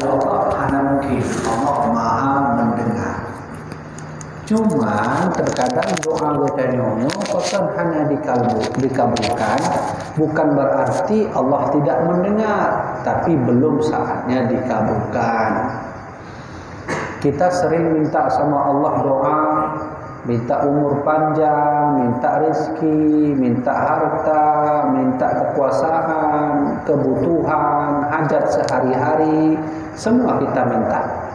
Allah hanya mungkin Allah maha mendengar. Cuma terkadang doa kita nyonya bukan hanya dikabulkan, bukan berarti Allah tidak mendengar, tapi belum saatnya dikabulkan. Kita sering minta sama Allah doa, minta umur panjang, minta rezeki, minta harta, minta kekuasaan, kebutuhan, hajat sehari-hari, semua kita minta.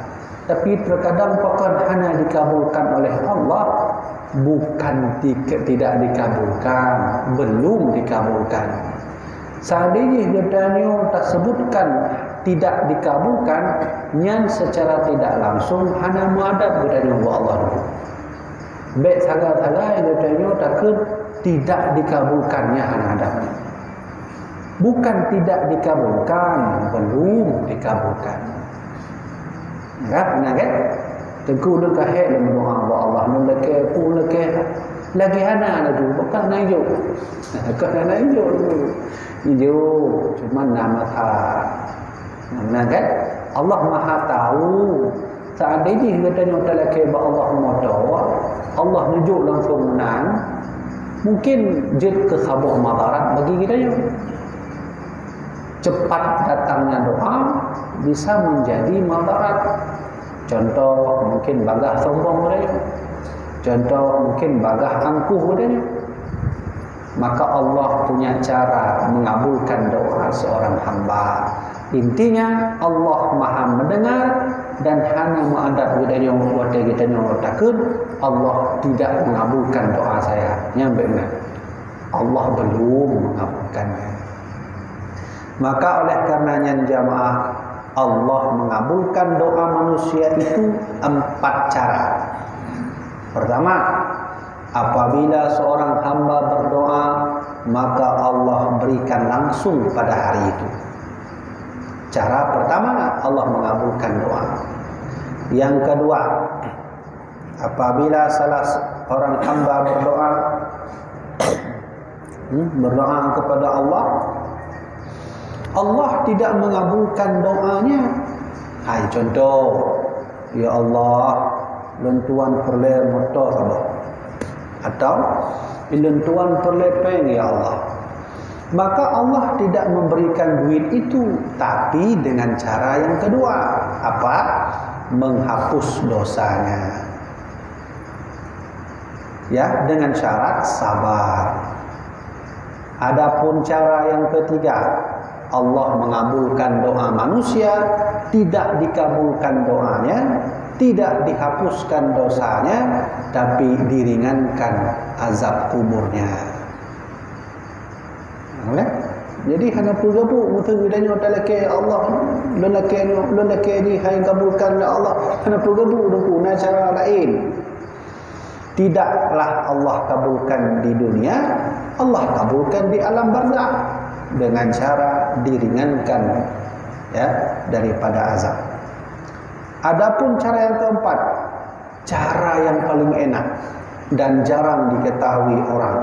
Tapi terkadang bukan hanya dikabulkan oleh Allah, bukan tidak dikabulkan, belum dikabulkan. Seandainya katanya tak sebutkan tidak dikabulkan, yang secara tidak langsung hanya menghadap katanya Allah dulu. Baik salah-salah katanya takut tidak dikabulkannya hanya hadapnya. Bukan tidak dikabulkan, belum dikabulkan. Kan, tengku lu kahek lu berdoa kepada Allah, lu lagi hana lagi, bukan naik bukan naik hijau, cuma nama kan? Allah Maha tahu. Seandainya katanya tak lagi Allah Maha Allah nunjuk langsung menang, mungkin jid ke khabar madarat bagi kita ya. Cepat datangnya doa bisa menjadi madarat. Contoh mungkin bagah sombong dia. Contoh mungkin bagah angkuh dia. Maka Allah punya cara mengabulkan doa seorang hamba. Intinya Allah Maha mendengar dan hanya menghadap kita takut Allah tidak mengabulkan doa saya. Yang benar. Allah belum mengabulkannya. Maka oleh karenanya jamaah, Allah mengabulkan doa manusia itu 4 cara. Pertama, apabila seorang hamba berdoa, maka Allah berikan langsung pada hari itu. Cara pertama, Allah mengabulkan doa. Yang kedua, apabila salah seorang hamba berdoa kepada Allah, Allah tidak mengabulkan doanya. Hai contoh, ya Allah, lentuan perle motor apa? Atau lentuan perle peng ya Allah. Maka Allah tidak memberikan duit itu, tapi dengan cara yang kedua, apa? Menghapus dosanya. Ya, dengan syarat sabar. Adapun cara yang ketiga, Allah mengabulkan doa manusia, tidak dikabulkan doanya, tidak dihapuskan dosanya, tapi diringankan azab kuburnya. Jadi hanya perlu mutu bedanya talake Allah, lelaki ni hai kabulkan Allah, hanya perlu guna cara lain. Tidaklah Allah kabulkan di dunia, Allah kabulkan di alam barzakh dengan cara diringankan ya daripada azab. Adapun cara yang keempat, cara yang paling enak dan jarang diketahui orang.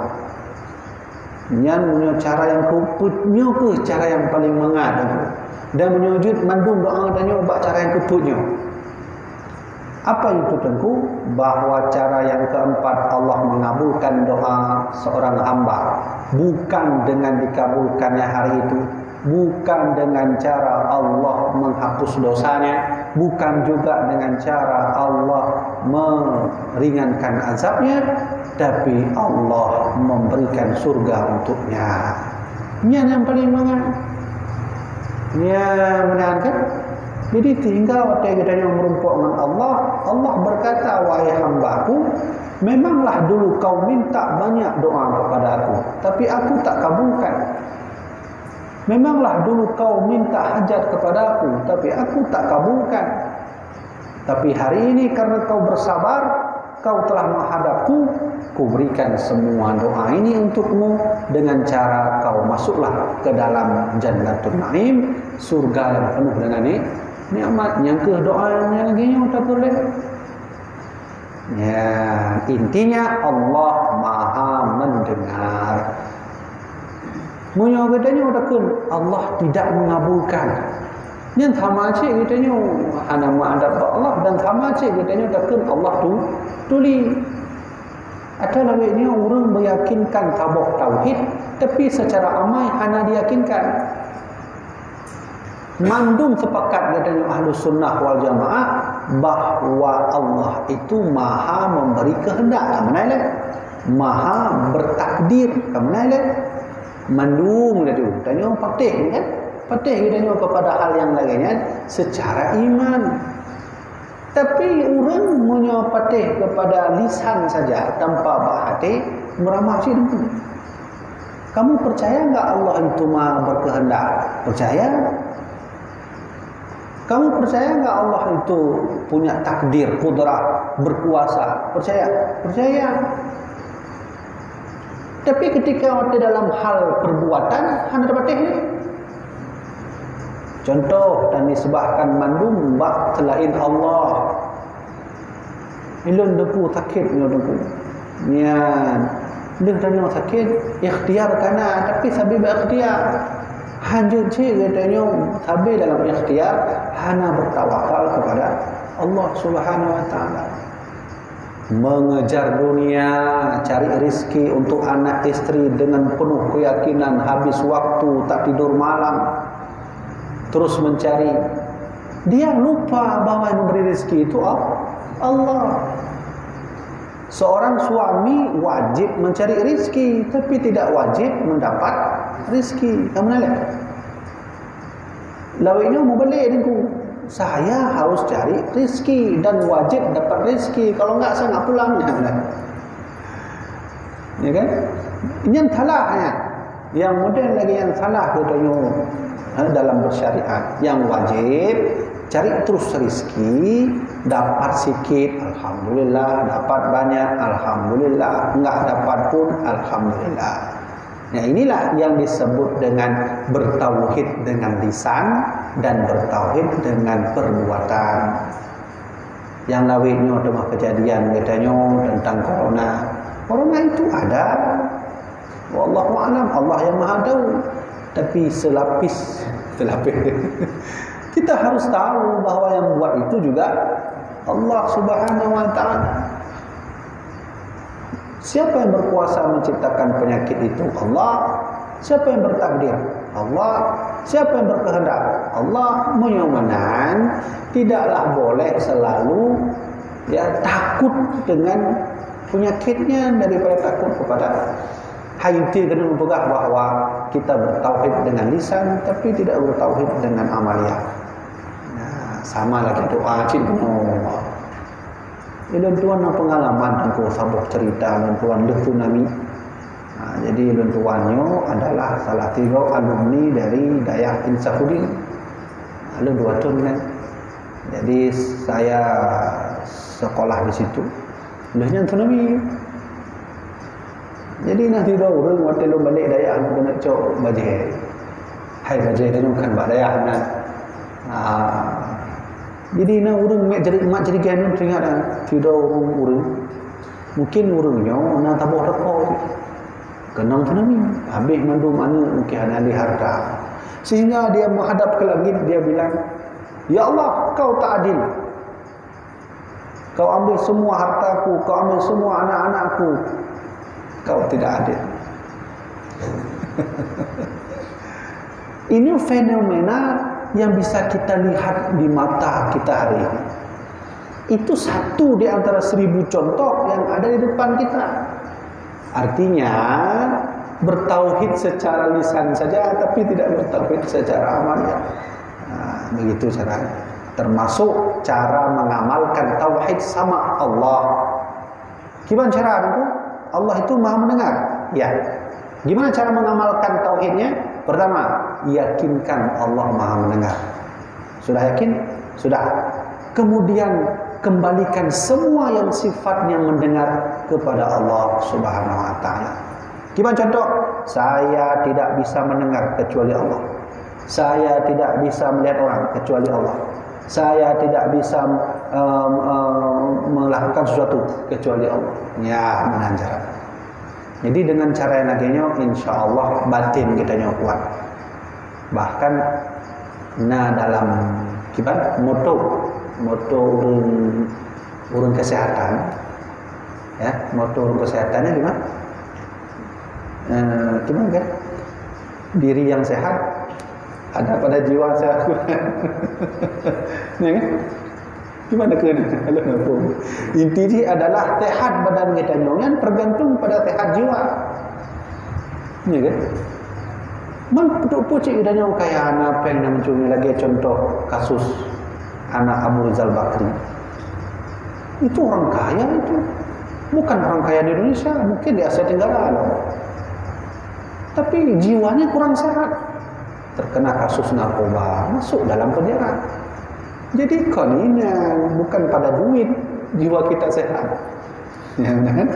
Yang punya cara yang keputnya ke cara yang paling mengat dan menyujud mandung doa dan nyoba cara yang keputnya. Apa itu tentu? Bahwa cara yang keempat Allah mengabulkan doa seorang hamba bukan dengan dikabulkannya hari itu, bukan dengan cara Allah menghapus dosanya, bukan juga dengan cara Allah meringankan azabnya, tapi Allah memberikan surga untuknya. Ini yang paling mengenai. Ini menyenangkan. Jadi tinggal waktu kita yang merumpuk dengan Allah, Allah berkata, wahai hambaku, memanglah dulu kau minta banyak doa kepada aku, tapi aku tak kabulkan. Memanglah dulu kau minta hajat kepada aku, tapi aku tak kabulkan. Tapi hari ini karena kau bersabar, kau telah menghadapku, ku berikan semua doa ini untukmu dengan cara kau masuklah ke dalam Jannatul Naim, surga yang penuh dengan nikmat. Yang ke doanya lagi yang tak boleh. Ya, intinya Allah Maha mendengar. Munya katanya Allah tidak mengabulkan. Yang sama cik kitanya hana ma'adab Allah dan sama cik kitanya takkan Allah tu tuli. Ada lagi orang meyakinkan tabuk tauhid tapi secara amai hana diyakinkan. Mandum sepakat katanya ahlu sunnah wal jamaah bahawa Allah itu maha memberi kehendak. Mana maha bertakdir. Mana mandum itu. Tanya orang patih kan? Patih kita tanya kepada hal yang lainnya secara iman. Tapi orang menyapatih kepada lisan saja tanpa berhati meramah sih itu. Kamu percaya enggak Allah itu maha berkehendak? Percaya? Kamu percaya enggak Allah itu punya takdir, kudrah, berkuasa? Percaya? Percaya. Tapi ketika ada dalam hal perbuatan, hanya dapat teknik. Contoh dan disebabkan mandum bak selain Allah. Ilun depu sakit nyo depu. Nian. Dia tanya sakit, ikhtiar kana tapi sabi berikhtiar. Hanjut cik katanya sabi dalam ikhtiar hana bertawakal kepada Allah Subhanahu wa taala. Mengejar dunia, cari rezeki untuk anak istri dengan penuh keyakinan, habis waktu tak tidur malam. Terus mencari. Dia lupa bahawa yang memberi rezeki itu Allah. Seorang suami wajib mencari rezeki tapi tidak wajib mendapat rezeki. Kamu lihat? Lawainya mau balik dinku. Saya harus cari rezeki dan wajib dapat rezeki. Kalau enggak saya enggak pulang. Ya kan? Ini yang salahnya. Yang modern lagi yang salah katanya dalam bersyariat. Yang wajib cari terus rezeki, dapat sikit alhamdulillah, dapat banyak alhamdulillah, enggak dapat pun alhamdulillah. Nah, inilah yang disebut dengan bertauhid dengan lisan dan bertauhid dengan perbuatan. Yang lawinnya ada kejadian katanya tentang corona. Corona itu ada. Wallahu a'lam, Allah yang Maha tahu. Tapi selapis kita harus tahu bahawa yang buat itu juga Allah Subhanahu wa taala. Siapa yang berkuasa menciptakan penyakit itu? Allah. Siapa yang bertakdir? Allah. Siapa yang berkehendak? Allah. Menyamanan tidaklah boleh selalu takut dengan penyakitnya daripada takut kepada Haiti kena mempegang bahawa kita bertauhid dengan lisan tapi tidak bertauhid dengan amalia. Nah, sama lagi doa cik benar. Dan tuan pengalaman tentang sabuk cerita dan tuan le tsunami. Nah, jadi dan tuannya adalah salah tiga alumni dari Dayah Insafudin. Lalu 2 tahun kan. Jadi saya sekolah di situ. Lahnya tsunami. Jadi nanti orang waktu lo balik Dayak kena cok bajai. Hai bajai dia bukan bak Dayak nak. Jadi na orang mak jadi gan teringat dah. Tidak orang mungkin orangnya na tabuh rokok. Kenang tsunami. Habis mandu mana mungkin ada di harta. Sehingga dia menghadap ke langit dia bilang, "Ya Allah, kau tak adil. Kau ambil semua hartaku, kau ambil semua anak-anakku. Kau tidak adil." Ini fenomena yang bisa kita lihat di mata kita hari ini. Itu satu di antara 1000 contoh yang ada di depan kita. Artinya bertauhid secara lisan saja tapi tidak bertauhid secara amalnya. Nah, begitu caranya. Termasuk cara mengamalkan tauhid sama Allah. Gimana cara itu? Allah itu maha mendengar. Ya. Gimana cara mengamalkan tauhidnya? Pertama, yakinkan Allah maha mendengar. Sudah yakin? Sudah. Kemudian kembalikan semua yang sifatnya mendengar kepada Allah Subhanahu wa taala. Gimana contoh? Saya tidak bisa mendengar kecuali Allah. Saya tidak bisa melihat orang kecuali Allah. Saya tidak bisa melakukan sesuatu kecuali Allah. Ya, dengan cara. Jadi dengan cara yang lainnya, insya Allah batin kita kuat. Bahkan Nah dalam kibat moto urun kesehatan, ya moto urun kesehatannya gimana? Gimana kan? Diri yang sehat ada pada jiwa sehat. Ya kan? Gimana kena? Inti adalah sehat badan kita nyonya tergantung pada sehat jiwa. Ya kan? Man pucuk dan yang kaya anak pengen mencuri lagi contoh kasus anak Abu Rizal Bakri. Itu orang kaya itu. Bukan orang kaya di Indonesia, mungkin di Asia Tenggara loh. Tapi jiwanya kurang sehat. Terkena kasus narkoba, masuk dalam penjara. Jadi konina bukan pada duit, jiwa kita sehat. Ya kan?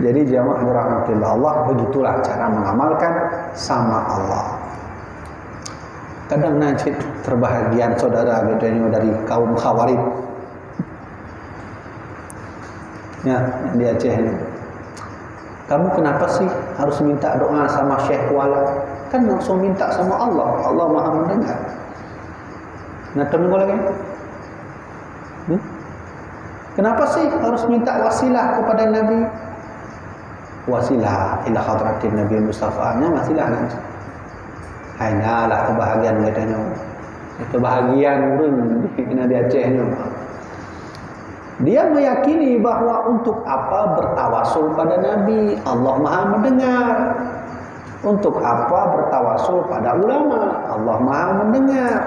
Jadi jamaah dirahmatillah Allah, begitulah cara mengamalkan sama Allah. Kadang najib terbahagian saudara gitu dari kaum Khawarij. Ya, di Aceh ini. Kamu kenapa sih harus minta doa sama Syekh Wala? Kan langsung minta sama Allah. Allah Maha mendengar. Nah, temu lagi. Kenapa sih harus minta wasilah kepada Nabi? Wasilah ila hadratin Nabi Mustafa-nya wasilah nanti. Hainalah kebahagiaan katanya. Kebahagiaan urang di Acehnya. Dia meyakini bahwa untuk apa bertawasul pada Nabi? Allah Maha mendengar. Untuk apa bertawasul pada ulama? Allah Maha mendengar.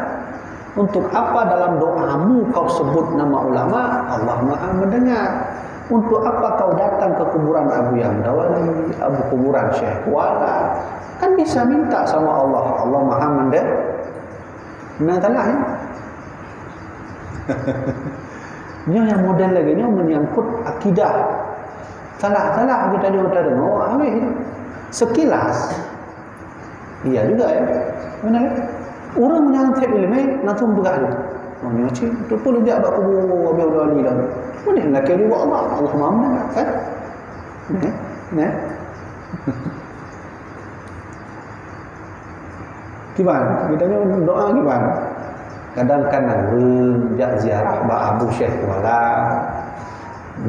Untuk apa dalam doamu kau sebut nama ulama? Allah Maha mendengar. Untuk apa kau datang ke kuburan Abu Yamdawali, Abu kuburan Syekh Wala? Kan bisa minta sama Allah. Allah Maha mendengar. Nah, talah ya. Ini yang model lagi ni menyangkut akidah. Salah kita juga tak dengar. Habis sekilas. Iya juga ya. Benar ya? Orang menyangkut ilmu langsung bergaduh. Oh ni macam tu pun dia buat kubur Abu Dali dah. Mana nak kira Allah Maha mendengar kan? Nah. Gimana? Kita ni doa gimana? Kadang-kadang rejak ziarah Mbak Abu Syekh Wala,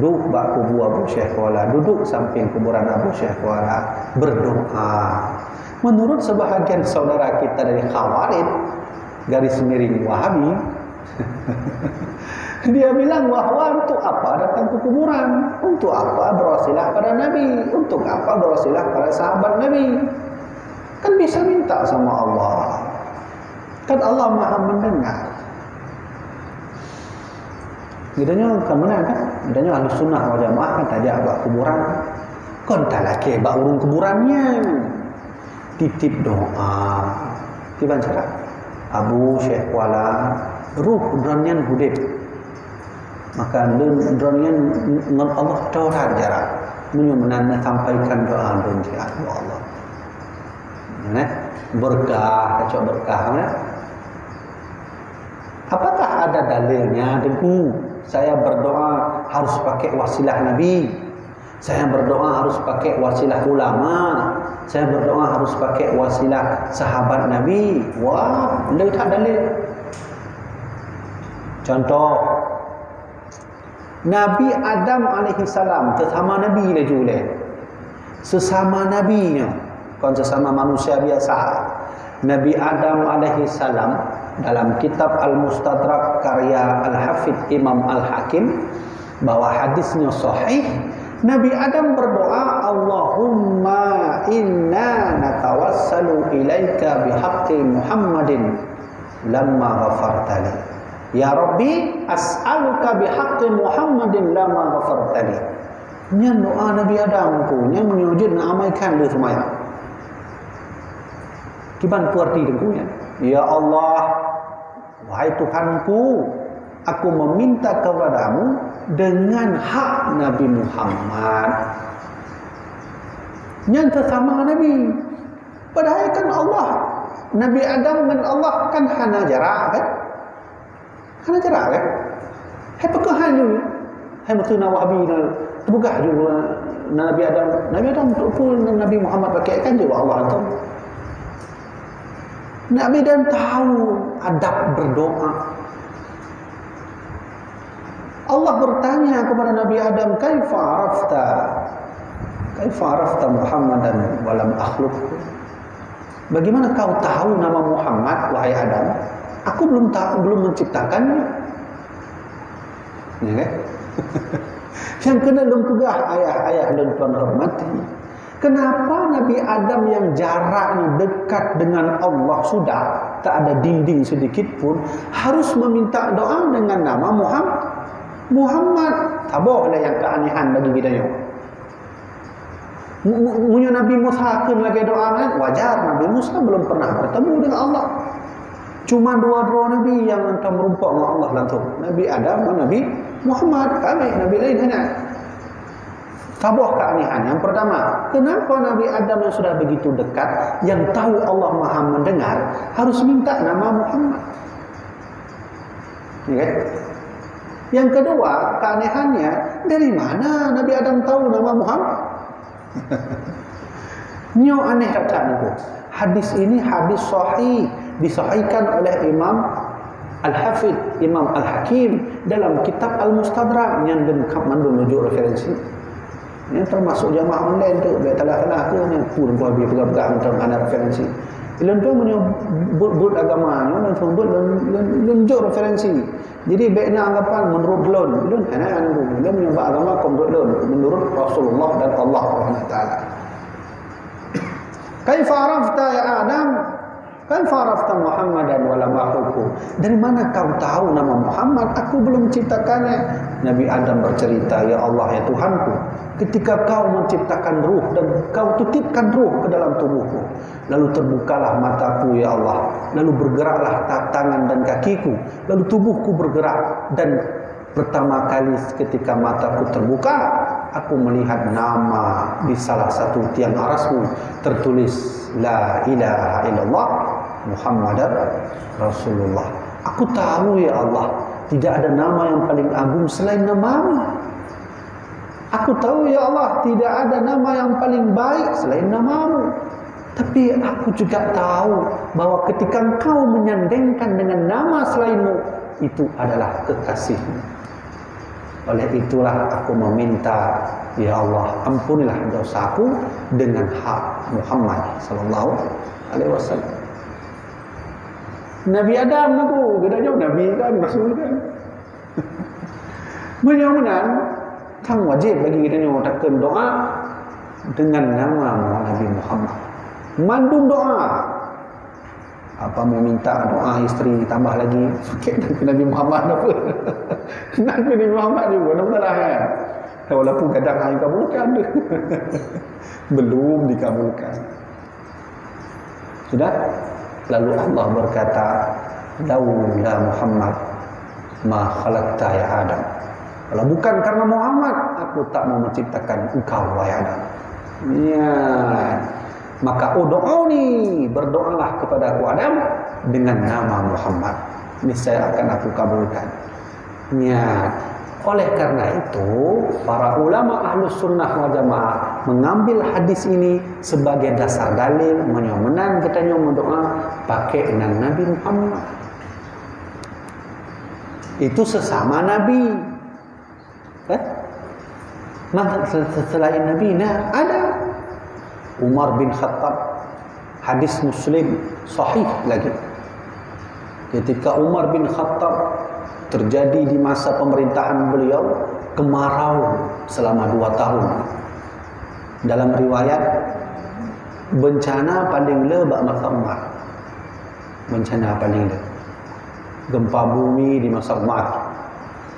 duduk bak kubur Abu Syekh Wala, duduk samping kuburan Abu Syekh Wala, berdoa. Menurut sebahagian saudara kita dari Khawarij, garis miring Wahabi, dia bilang bahwa untuk apa datang ke kuburan? Untuk apa berwasilah pada Nabi? Untuk apa berwasilah pada sahabat Nabi? Kan bisa minta sama Allah. Kan Allah Maha mendengar. Gidanya kan benar kan? Gidanya ahli sunnah wal jamaah kan tajak bak kuburan. Kon tak laki bak urung kuburannya. Titip doa. Gimana cara? Abu Syekh Wala ruh dronian hudib. Maka dronian ngan Allah taurat jarak. Menyumenan sampaikan doa dan jihad Allah. Nah, berkah, kacau berkah mana? Apakah ada dalilnya? Tentu saya berdoa harus pakai wasilah Nabi. Saya berdoa harus pakai wasilah ulama. Saya berdoa harus pakai wasilah sahabat Nabi. Wah, tidak ada dalil. Contoh, Nabi Adam alaihissalam sesama Nabi le jule. Sesama nabinya, bukan sesama manusia biasa. Nabi Adam alaihissalam dalam kitab Al-Mustadrak karya Al-Hafidh Imam Al-Hakim, bahwa hadisnya sahih, Nabi Adam berdoa, Allahumma inna natawassalu ilaika bihaqqi Muhammadin lamma ghafartali. Ya Rabbi, as'aluka bihaqqi Muhammadin lamma ghafartali. Ini doa Nabi Adam ku, ini menyujud nak amaikan dia semaya. Kiban puarti dengkunya. Ya Allah, wahai Tuhanku, aku meminta kepadamu dengan hak Nabi Muhammad. Yang sesama Nabi. Padahal kan Allah, Nabi Adam dan Allah kan hana jarak kan? Hana jarak kan? Hai pekahan juga. Hai matuna Wahabi terbuka juga Nabi Adam. Nabi Adam pun Nabi Muhammad pakai kan juga Allah tahu. Nabi dan tahu adab berdoa. Allah bertanya kepada Nabi Adam, "Kaifa arafta Muhammadan wa lam akhluqhu?" Bagaimana kau tahu nama Muhammad, wahai Adam? Aku belum menciptakannya. Ya kan? Yang kena lempugah ayah-ayah dan tuan hormati. Kenapa Nabi Adam yang jaraknya dekat dengan Allah sudah tak ada dinding sedikit pun harus meminta doa dengan nama Muhammad? Tak boleh yang keanehan bagi kita ni. Munyo Nabi Musa kan lagi doa kan? Wajar, Nabi Musa belum pernah bertemu dengan Allah. Cuma dua Nabi yang entah merumpak dengan Allah langsung. Nabi Adam dan Nabi Muhammad. Kami Nabi lain hanya. Tabah keanehan. Yang pertama, kenapa Nabi Adam yang sudah begitu dekat, yang tahu Allah Maha mendengar, harus minta nama Muhammad? Ya kan? Yang kedua, keanehannya, dari mana Nabi Adam tahu nama Muhammad? Nyo aneh tak niku. Hadis ini hadis sahih, disahihkan oleh Imam Al-Hafidh, Imam Al-Hakim dalam kitab Al-Mustadrak yang lengkap menunjuk referensi. Yang termasuk jamaah online tu, baik telah-telah ke ni pun gua pegang-pegang tentang ana referensi. Ilmu tu menyebut agama, menunjuk referensi. Jadi baiknya anggapan menurut lon anak dia menyebut agama menurut Rasulullah dan Allah SWT. Kaifa arafta ya Adam? Kaifa arafta Muhammadan wa lam akhluqhu? Dari mana kau tahu nama Muhammad? Aku belum menciptakannya. Nabi Adam bercerita, ya Allah, ya Tuhanku, ketika kau menciptakan ruh dan kau titipkan ruh ke dalam tubuhku, lalu terbukalah mataku ya Allah, lalu bergeraklah tangan dan kakiku, lalu tubuhku bergerak, dan pertama kali ketika mataku terbuka, aku melihat nama di salah satu tiang arasmu tertulis La ilaha illallah Muhammadar Rasulullah. Aku tahu ya Allah, tidak ada nama yang paling agung selain namamu. Aku tahu ya Allah, tidak ada nama yang paling baik selain namamu. Tapi aku juga tahu bahwa ketika engkau menyandengkan dengan nama selainmu, itu adalah kekasihmu. Oleh itulah aku meminta, ya Allah, ampunilah dosaku dengan hak Muhammad sallallahu alaihi wasallam. Nabi Adam tu, gedanya Nabi kan, Rasul kan. Menyamunan tang wajib bagi kita nyatakan doa dengan nama Nabi Muhammad. Mandung doa. Apa mau minta doa isteri tambah lagi pakai Nabi Muhammad apa? Nabi Muhammad juga benar ya. Walaupun kadang hanya kabulkan belum dikabulkan. Sudah? Lalu Allah berkata, "Laula Muhammad ma khalaqta ya Adam." Kalau bukan karena Muhammad, aku tak mau menciptakan engkau wahai Adam. Ya. Maka berdoalah kepada aku Adam dengan nama Muhammad. Niscaya akan aku kabulkan. Ya. Oleh karena itu, para ulama Ahlus Sunnah wal Jamaah mengambil hadis ini sebagai dasar dalil menyomenan kita mendoa pakai dengan Nabi Muhammad. Itu sesama Nabi. Selain Nabi, ada Umar bin Khattab, hadis Muslim sahih lagi. Ketika Umar bin Khattab terjadi di masa pemerintahan beliau kemarau selama 2 tahun. Dalam riwayat bencana paling lebak masa Umar. Bencana paling lebak. Gempa bumi di masa Umar.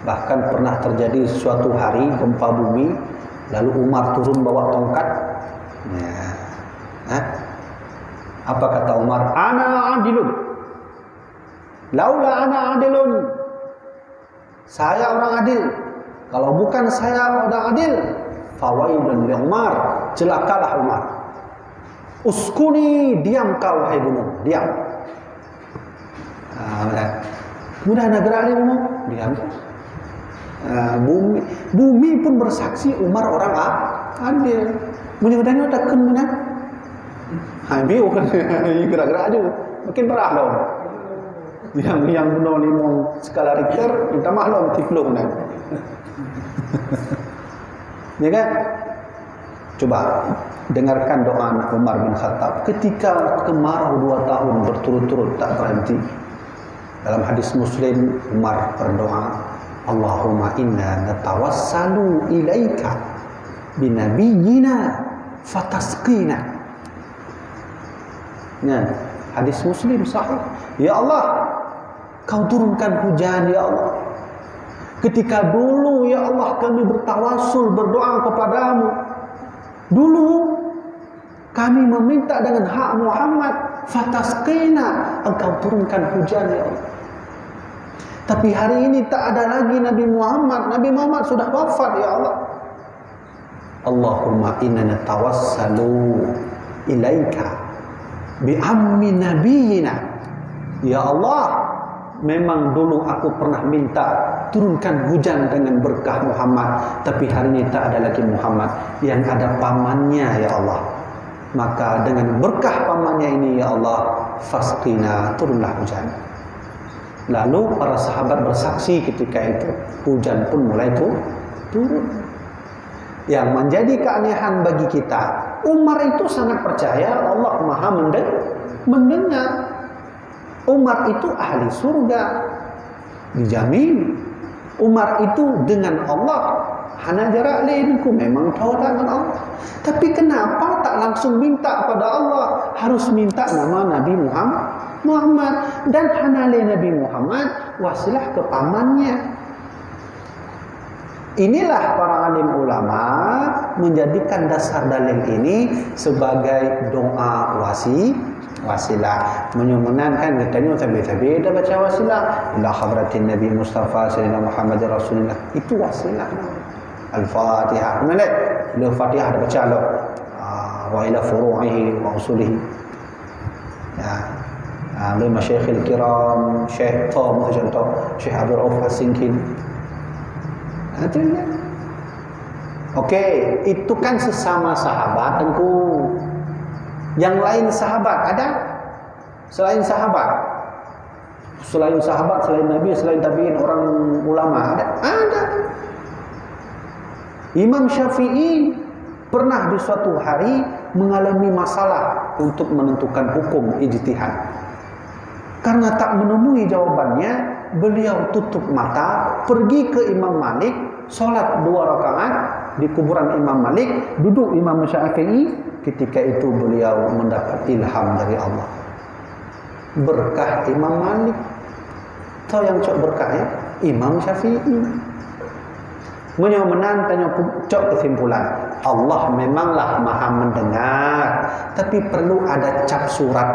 Bahkan pernah terjadi suatu hari gempa bumi, lalu Umar turun bawa tongkat. Ya. Apa kata Umar? Ana adilun. Laula ana adilun. Saya orang adil. Kalau bukan saya orang adil, fawailun li Umar, celakalah Umar. Uskuni, diam kau wahai gunung, diam. Mudah negara ini gunung, diam. Bumi pun bersaksi Umar orang adil. Mudah-mudahan ada kemudian. Biu kan gerak-gerak aja, makin parah dong. Yang benar 5 skala Richter, minta maklum tiklung dah. Ya kan? Coba dengarkan doa Umar bin Khattab ketika kemarau 2 tahun berturut-turut tak berhenti. Dalam hadis Muslim, Umar berdoa, Allahumma inna natawassalu ilaika binabiyyina fatasqina. Ya, hadis Muslim sahih. Ya Allah, kau turunkan hujan ya Allah. Ketika dulu ya Allah kami bertawasul berdoa kepadamu. Dulu kami meminta dengan hak Muhammad, fatasqina, engkau turunkan hujan ya Allah. Tapi hari ini tak ada lagi Nabi Muhammad. Nabi Muhammad sudah wafat ya Allah. Allahumma inna natawassalu ilaika bi ammi nabiyina. Ya Allah, memang dulu aku pernah minta turunkan hujan dengan berkah Muhammad, tapi hari ini tak ada lagi Muhammad, yang ada pamannya ya Allah. Maka dengan berkah pamannya ini ya Allah, fasqina, turunlah hujan. Lalu para sahabat bersaksi ketika itu, hujan pun mulai turun. Yang menjadi keanehan bagi kita, Umar itu sangat percaya Allah Maha mendengar. Umar itu ahli surga, dijamin. Umar itu dengan Allah, hana jarak lainku, memang tahu dengan Allah. Tapi kenapa tak langsung minta kepada Allah, harus minta nama Nabi Muhammad, dan hana Nabi Muhammad wasilah ke pamannya. Inilah para alim ulama menjadikan dasar dalil ini sebagai doa wasilah. Menyumunankan katanya tabi-tabi dah baca wasilah ila hadratin Nabi Mustafa sallallahu Muhammad Rasulullah, itu wasilah. Al-Fatihah, mana le Fatihah dah baca lo, wa ila furu'ihi wa usulihi. Ya, le masyayikhil kiram, Syekh Tom contoh, Syekh Abdul Rauf As-Sinkin. Artinya, okey, itu kan sesama sahabat tengku. Yang lain sahabat ada? Selain sahabat? Selain sahabat, selain Nabi, selain tabi'in, orang ulama ada? Ada. Imam Syafi'i pernah di suatu hari mengalami masalah untuk menentukan hukum ijtihad. Karena tak menemui jawabannya, beliau tutup mata, pergi ke Imam Malik, solat 2 rakaat di kuburan Imam Malik, duduk Imam Syafi'i. Ketika itu beliau mendapat ilham dari Allah, berkah Imam Malik. Tahu yang cok berkahnya? Imam Syafi'i. Menyomenan tanya cok kesimpulan, Allah memanglah maha mendengar, tapi perlu ada cap surat.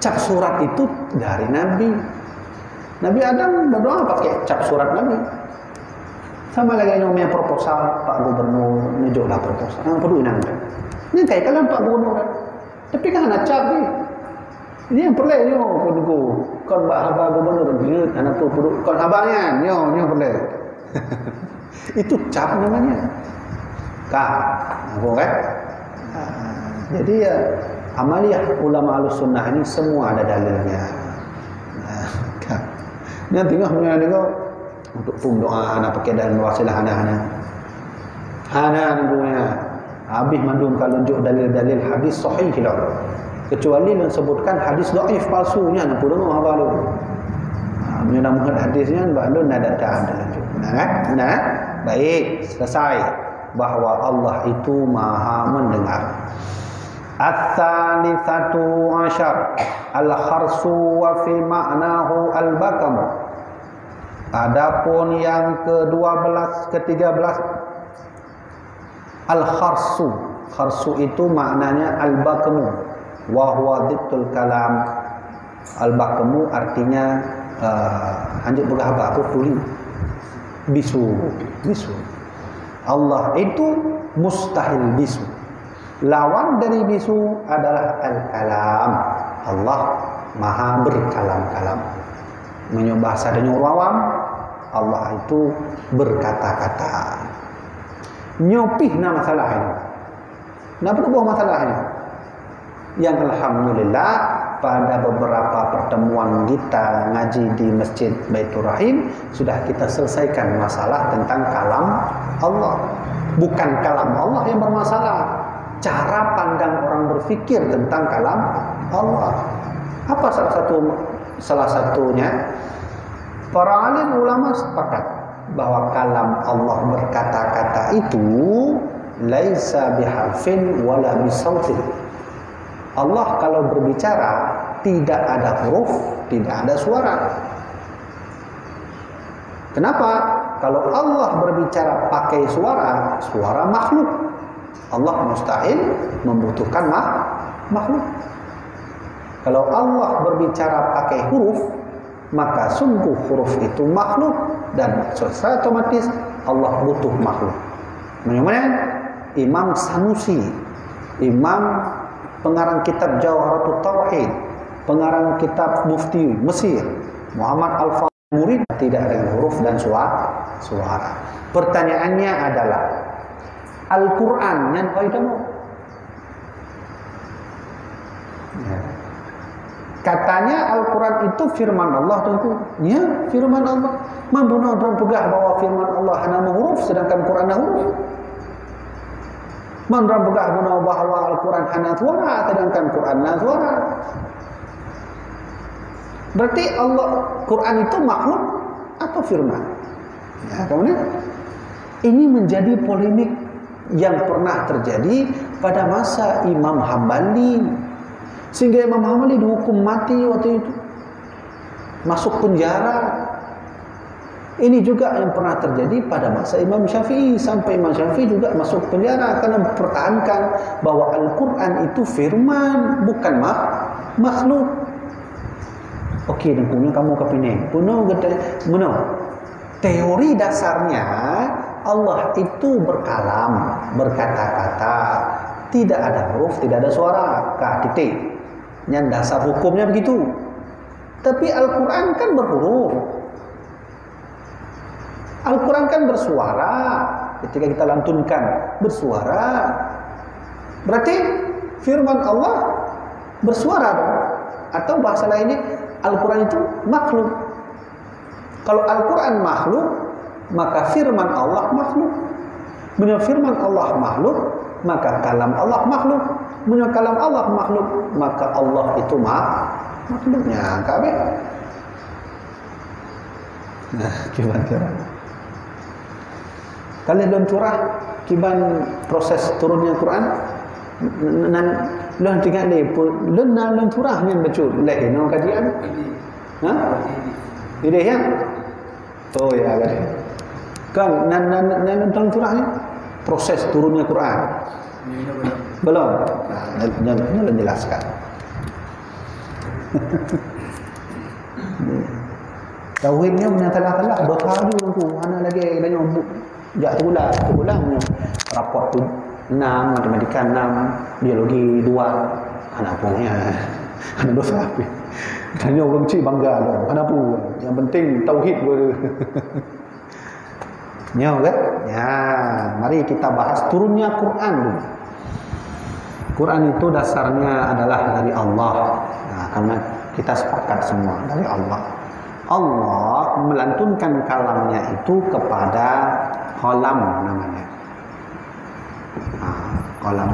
Cap surat itu dari Nabi. Nabi Adam berdoa pakai cap surat Nabi. Sama lagi yang namanya proposal, Pak Gubernur nunjuklah proposal. Yang perlu nanti. Ini kayak kalian Pak Gubernur kan. Tapi kan ada cap ni. Ini yang perlu ni penunggu. Kon Pak Gubernur ni anak tu perlu kon abangnya ni perlu. Itu cap namanya. Apa kan? Jadi ya amaliyah ulama Ahlussunnah ini semua ada dalilnya. Nah, tengok untuk pun doa anak pakai dalam wasilah hana punya habis mandum kalau tunjuk dalil-dalil hadis sahih hilang, kecuali disebutkan hadis dhaif palsunya nak pun dengar apa lu menyamakan hadisnya baru ada lanjut. Nah, baik, selesai bahwa Allah itu maha mendengar. Ats-tsalitsatu asyar al-kharsu wa fi ma'nahu al-bakamu. Adapun yang ke-13 al-kharsu. Kharsu itu maknanya al-bakamu wa huwa dittul kalam. Al-bakamu artinya hanjut berapa apa tuli. Bisu. Allah itu mustahil bisu. Lawan dari bisu adalah al-kalam. Allah maha berkalam-kalam. Menyebut bahasa dengan orang awam, Allah itu berkata-kata. Nyopih nama masalahnya. Kenapa buah masalahnya? Yang alhamdulillah pada beberapa pertemuan kita ngaji di Masjid Baitur Rahim sudah kita selesaikan masalah tentang kalam Allah. Bukan kalam Allah yang bermasalah, cara pandang orang berfikir tentang kalam Allah. Apa salah satunya? Para alim ulama sepakat bahwa kalam Allah berkata-kata itu laisa biharfin wala bisautin. Allah kalau berbicara tidak ada huruf, tidak ada suara. Kenapa? Kalau Allah berbicara pakai suara, suara makhluk. Allah mustahil membutuhkan makhluk. Kalau Allah berbicara pakai huruf, maka sungguh huruf itu makhluk dan secara otomatis Allah butuh makhluk. Bagaimana? Imam Sanusi, imam pengarang kitab Jawharatul Tauhid, pengarang kitab Mufti Mesir, Muhammad Al-Murid, tidak dengan huruf dan suara. Pertanyaannya adalah, Al-Quran yang kau itu katanya Al-Quran itu firman Allah tentu. Ya, firman Allah. Mampulah orang pegah bahwa firman Allah hanya huruf sedangkan Quran huruf. Mampulah pegah bahwa Al-Quran hanya suara sedangkan Quran suara. Berarti Allah Quran itu makhluk atau firman? Ya, kemudian ini menjadi polemik yang pernah terjadi pada masa Imam Hambali. Sehingga Imam Hambali dihukum mati waktu itu, masuk penjara. Ini juga yang pernah terjadi pada masa Imam Syafi'i, sampai Imam Syafi'i juga masuk penjara karena mempertahankan bahwa Al-Quran itu firman, bukan makhluk. Okey, dan punya kamu kepining. Punya teori dasarnya Allah itu berkalam, berkata-kata, tidak ada huruf, tidak ada suara, titik. Yang dasar hukumnya begitu. Tapi Al-Quran kan berhuruf. Al-Quran kan bersuara. Ketika kita lantunkan, bersuara. Berarti firman Allah bersuara dong. Atau bahasa lainnya, Al-Quran itu makhluk. Kalau Al-Quran makhluk, maka firman Allah makhluk. Bila firman Allah makhluk, maka kalam Allah makhluk. Bila kalam Allah makhluk, maka Allah itu makhluknya. Kabeh. Nah, gimana? Kalian belum curah kiban proses turunnya Quran? Nan belum tinggal ni pun belum curah yang betul. Leh no kajian. Ha? Ini ya. Oh ya kan. Kan nan curah ni proses turunnya Quran. Belum. Nah, jelaskan. Tauhidnya menyatakan berkali aku ana lagi banyak jak terulang raport tu 6, matematika 6, biologi 2. Anak punya anak dosa apa? Tanya orang cik bangga dong. Anak pun yang penting tauhid boleh. Nyaw kan? Ya, mari kita bahas turunnya Quran dulu. Quran itu dasarnya adalah dari Allah. Nah, karena kita sepakat semua dari Allah. Allah melantunkan kalamnya itu kepada qalam namanya. Nah, qalam.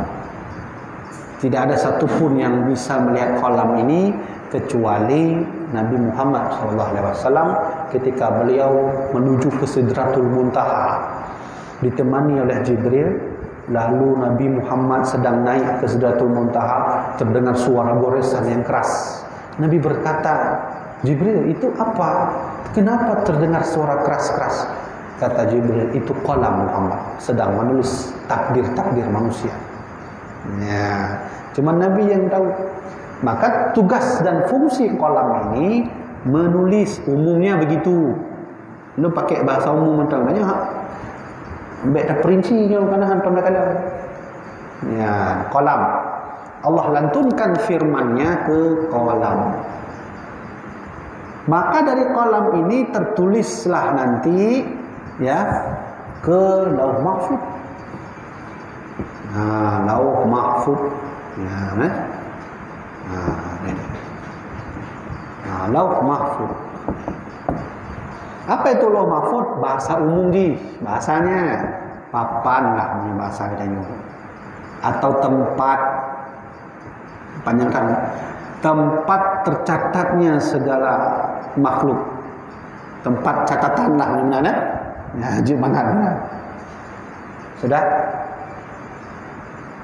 Tidak ada satupun yang bisa melihat qalam ini kecuali Nabi Muhammad SAW ketika beliau menuju ke Sidratul Muntaha ditemani oleh Jibril. Lalu Nabi Muhammad sedang naik ke Sidratul Muntaha, terdengar suara goresan yang keras. Nabi berkata, Jibril, itu apa? Kenapa terdengar suara keras-keras? Kata Jibril, itu qalam Muhammad sedang menulis takdir-takdir manusia. Ya, cuma Nabi yang tahu. Maka tugas dan fungsi qalam ini menulis, umumnya begitu. Lu pakai bahasa umum macam banyak. Ambek dah perinci je kan hantam dah kalam. Ya, qalam. Allah lantunkan firman-Nya ke qalam. Maka dari qalam ini tertulislah nanti ya ke lauh mahfuz. Nah, lauh mahfuz. Ya, nah. Nah, lauh mahfuz. Apa itu lauh mahfuz? Bahasa umum bahasanya papan lah bahasa katanya. Atau tempat, panjangkan, tempat tercatatnya segala makhluk, tempat catatan lah mana? Ya, mana? Sudah.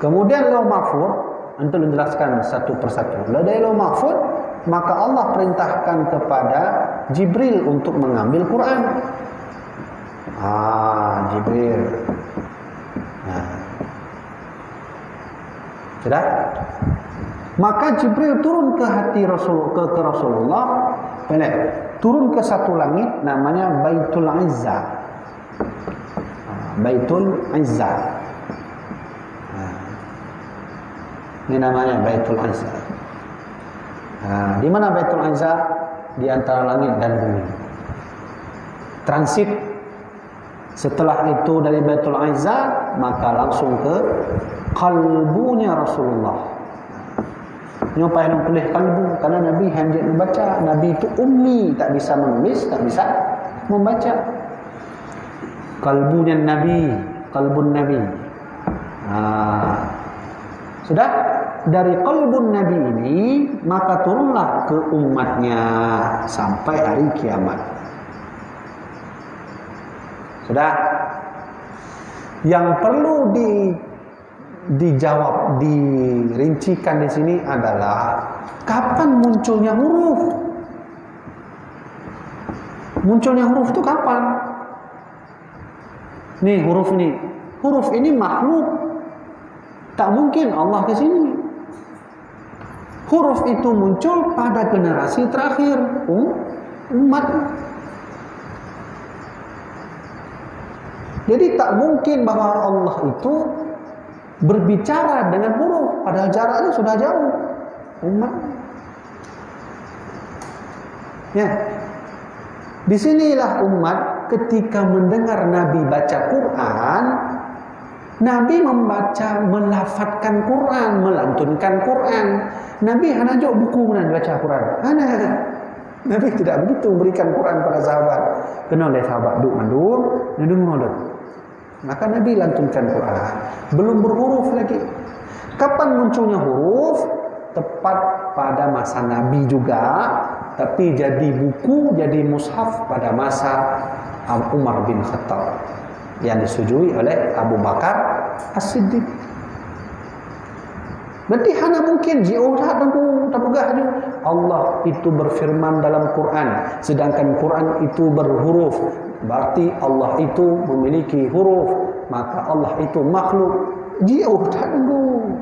Kemudian lauh mahfuz untuk menjelaskan satu persatu. Dari lauh mahfuz maka Allah perintahkan kepada Jibril untuk mengambil Quran. Jibril. Sudah? Maka Jibril turun ke hati Rasulullah, turun ke satu langit namanya Baitul Izzah. Baitul Izzah. Ini namanya Baitul Izzah. Di mana Baitul Izzah? Di antara langit dan bumi. Transit. Setelah itu dari Baitul Izzah maka langsung ke kalbunya Rasulullah. Ini apa yang tulis kalbu? Karena Nabi hanya membaca. Nabi itu ummi, tak bisa menulis, tak bisa membaca. Kalbunya Nabi, kalbun Nabi. Sudah dari kalbun Nabi ini maka turunlah ke umatnya sampai hari kiamat. Sudah. Yang perlu dijawab, dirincikan di sini adalah kapan munculnya huruf? Munculnya huruf itu kapan? Nih huruf ini. Huruf ini makhluk. Tak mungkin Allah ke sini. Huruf itu muncul pada generasi terakhir umat. Jadi tak mungkin bahwa Allah itu berbicara dengan huruf, padahal jaraknya sudah jauh. Umat. Ya. Disinilah umat ketika mendengar Nabi baca Quran, Nabi membaca, melafadzkan Quran, melantunkan Quran. Nabi hanya jauh buku dan baca Quran. Nabi tidak begitu memberikan Quran pada sahabat. Kena oleh sahabat duk mandur, nundung nodot. Maka Nabi lantunkan Quran. Belum berhuruf lagi. Kapan munculnya huruf? Tepat pada masa Nabi juga, tapi jadi buku, jadi mushaf pada masa Umar bin Khattab yang disetujui oleh Abu Bakar As-Siddiq. Berarti hanya mungkin Allah itu berfirman dalam Quran, sedangkan Quran itu berhuruf. Berarti Allah itu memiliki huruf, maka Allah itu makhluk. Jauh tangguh.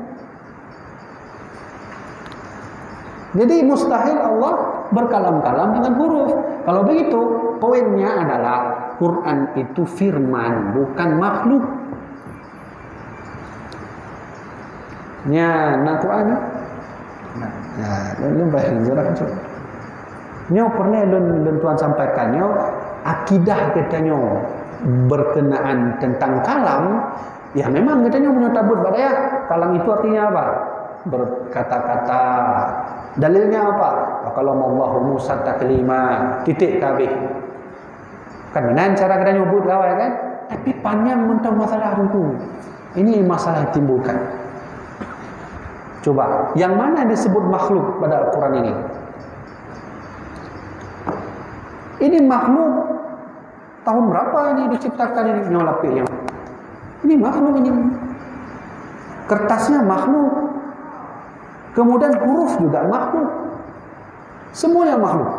Jadi mustahil Allah berkalam-kalam dengan huruf. Kalau begitu, poinnya adalah Quran itu firman, bukan makhluk. Nya, na Quran. Lu bayang jarak tu. Nyo pernah lun tuan sampaikan nyo akidah katanya berkenaan tentang kalam, ya memang katanya punya tabut badaya. Kalam itu artinya apa? Berkata-kata. Dalilnya apa? Kalau Allahu Musa taklima titik kabeh. Kan benar cara kita nyebut lawai kan? Tapi panjang tentang masalah hukum. Ini masalah yang timbulkan. Coba, yang mana disebut makhluk pada Al-Quran ini? Ini makhluk tahun berapa ini diciptakan ini nyolapnya? Ini makhluk ini. Kertasnya makhluk. Kemudian huruf juga makhluk. Semuanya makhluk.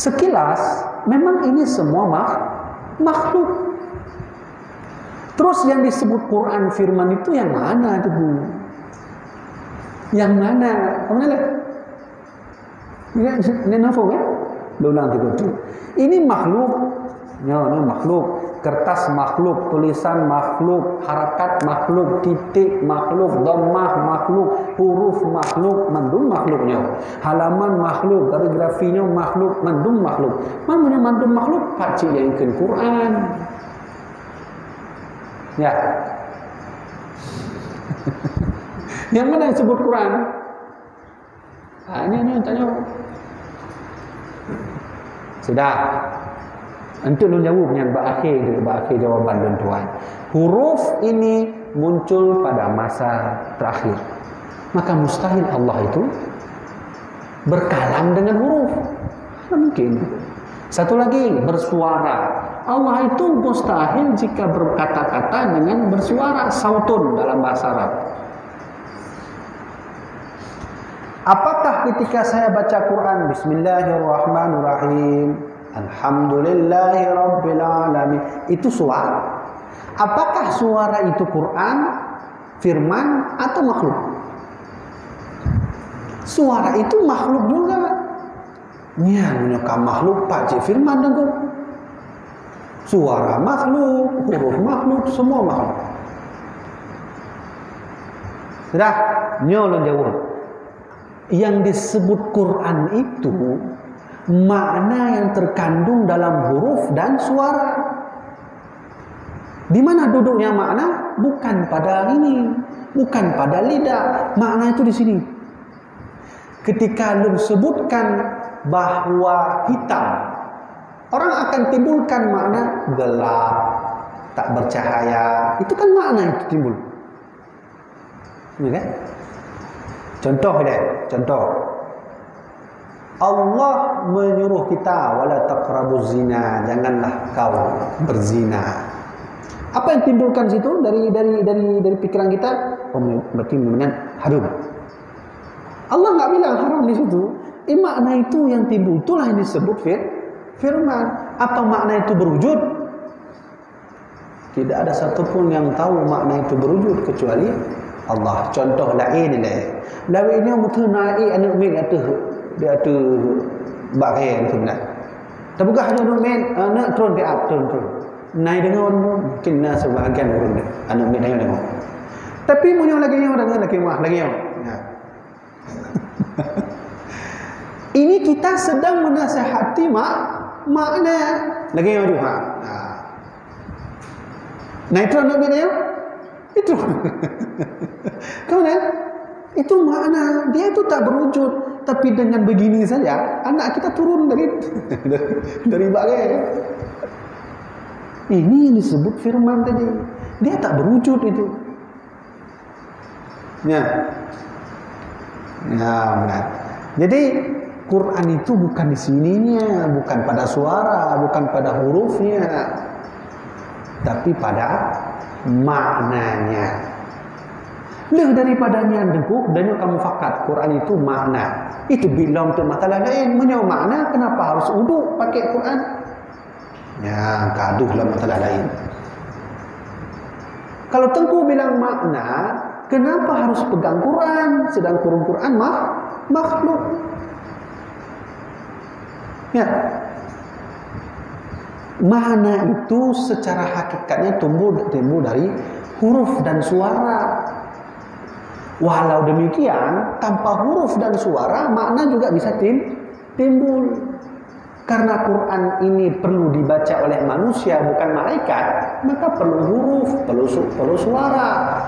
Sekilas memang ini semua makhluk. Terus yang disebut Quran firman itu yang mana itu, Bu? Yang mana? Kamu lihat? Ini nafsu ya? Ulang itu. Ini makhluk. Ya, ini makhluk. Kertas makhluk, tulisan makhluk, harakat makhluk, titik makhluk, dhammah makhluk, huruf makhluk, mandum makhluknya. Halaman makhluk, kaligrafinya makhluk, mandum makhluk. Mamanya mandum makhluk pakcik yang ikut Quran. Ya. Yang mana yang disebut Quran? Ini tanya. Sudah. Untuk lu jawab yang berakhir jawaban tuan-tuan. Huruf ini muncul pada masa terakhir. Maka mustahil Allah itu berkalam dengan huruf. Tidak mungkin. Satu lagi, bersuara. Allah itu mustahil jika berkata-kata dengan bersuara, sautun dalam bahasa Arab. Apakah ketika saya baca Quran, Bismillahirrahmanirrahim, Alhamdulillahirrabbilalamin, itu suara? Apakah suara itu Quran, firman, atau makhluk? Suara itu makhluk juga. Ya, menyokap makhluk, Pak Cik firman dengan suara makhluk, huruf makhluk, semua makhluk. Sudah, nyolong jawab. Yang disebut Quran itu makna yang terkandung dalam huruf dan suara. Di mana duduknya makna? Bukan pada ini, bukan pada lidah. Makna itu di sini. Ketika lu sebutkan bahwa hitam, orang akan timbulkan makna gelap, tak bercahaya. Itu kan makna yang timbul. Ya kan? Contoh. Allah menyuruh kita wala taqrabuz zina, janganlah kau berzina. Apa yang timbulkan situ dari pikiran kita? Oh, berarti mendingan haram. Allah enggak bilang haram di situ. Makna itu yang timbul, itulah yang disebut firman. Apa makna itu berwujud? Tidak ada satupun yang tahu makna itu berwujud kecuali Allah. Contoh lain ni. Lainnya mutu naik anak min dia tu bagai tu nak. Terbuka hanya anak min nak turun ke up turun. Naik dengan mungkin sebahagian orang anak min ayo tengok. Tapi munyo lagi yang lagi mah lagi yang. Ini kita sedang menasihati makna lagi yang tu ha. Naik turun anak min ayo. Itu. Kemudian itu makna dia itu tak berwujud, tapi dengan begini saja anak kita turun dari bagai. Ini yang disebut firman tadi. Dia tak berwujud itu. Ya, benar. Jadi Quran itu bukan di sininya, bukan pada suara, bukan pada hurufnya, tapi pada maknanya. Lebih daripada yang dengkuk dan kamu fakat Quran itu makna. Itu bilang tu masalah lain. Menyo makna kenapa harus uduk pakai Quran? Ya, gaduhlah masalah lain. Kalau tengku bilang makna, kenapa harus pegang Quran? Sedang Quran makhluk. Ya. Makna itu secara hakikatnya tumbuh dari huruf dan suara. Walau demikian, tanpa huruf dan suara, makna juga bisa timbul. Karena Quran ini perlu dibaca oleh manusia, bukan malaikat, maka perlu huruf, perlu suara.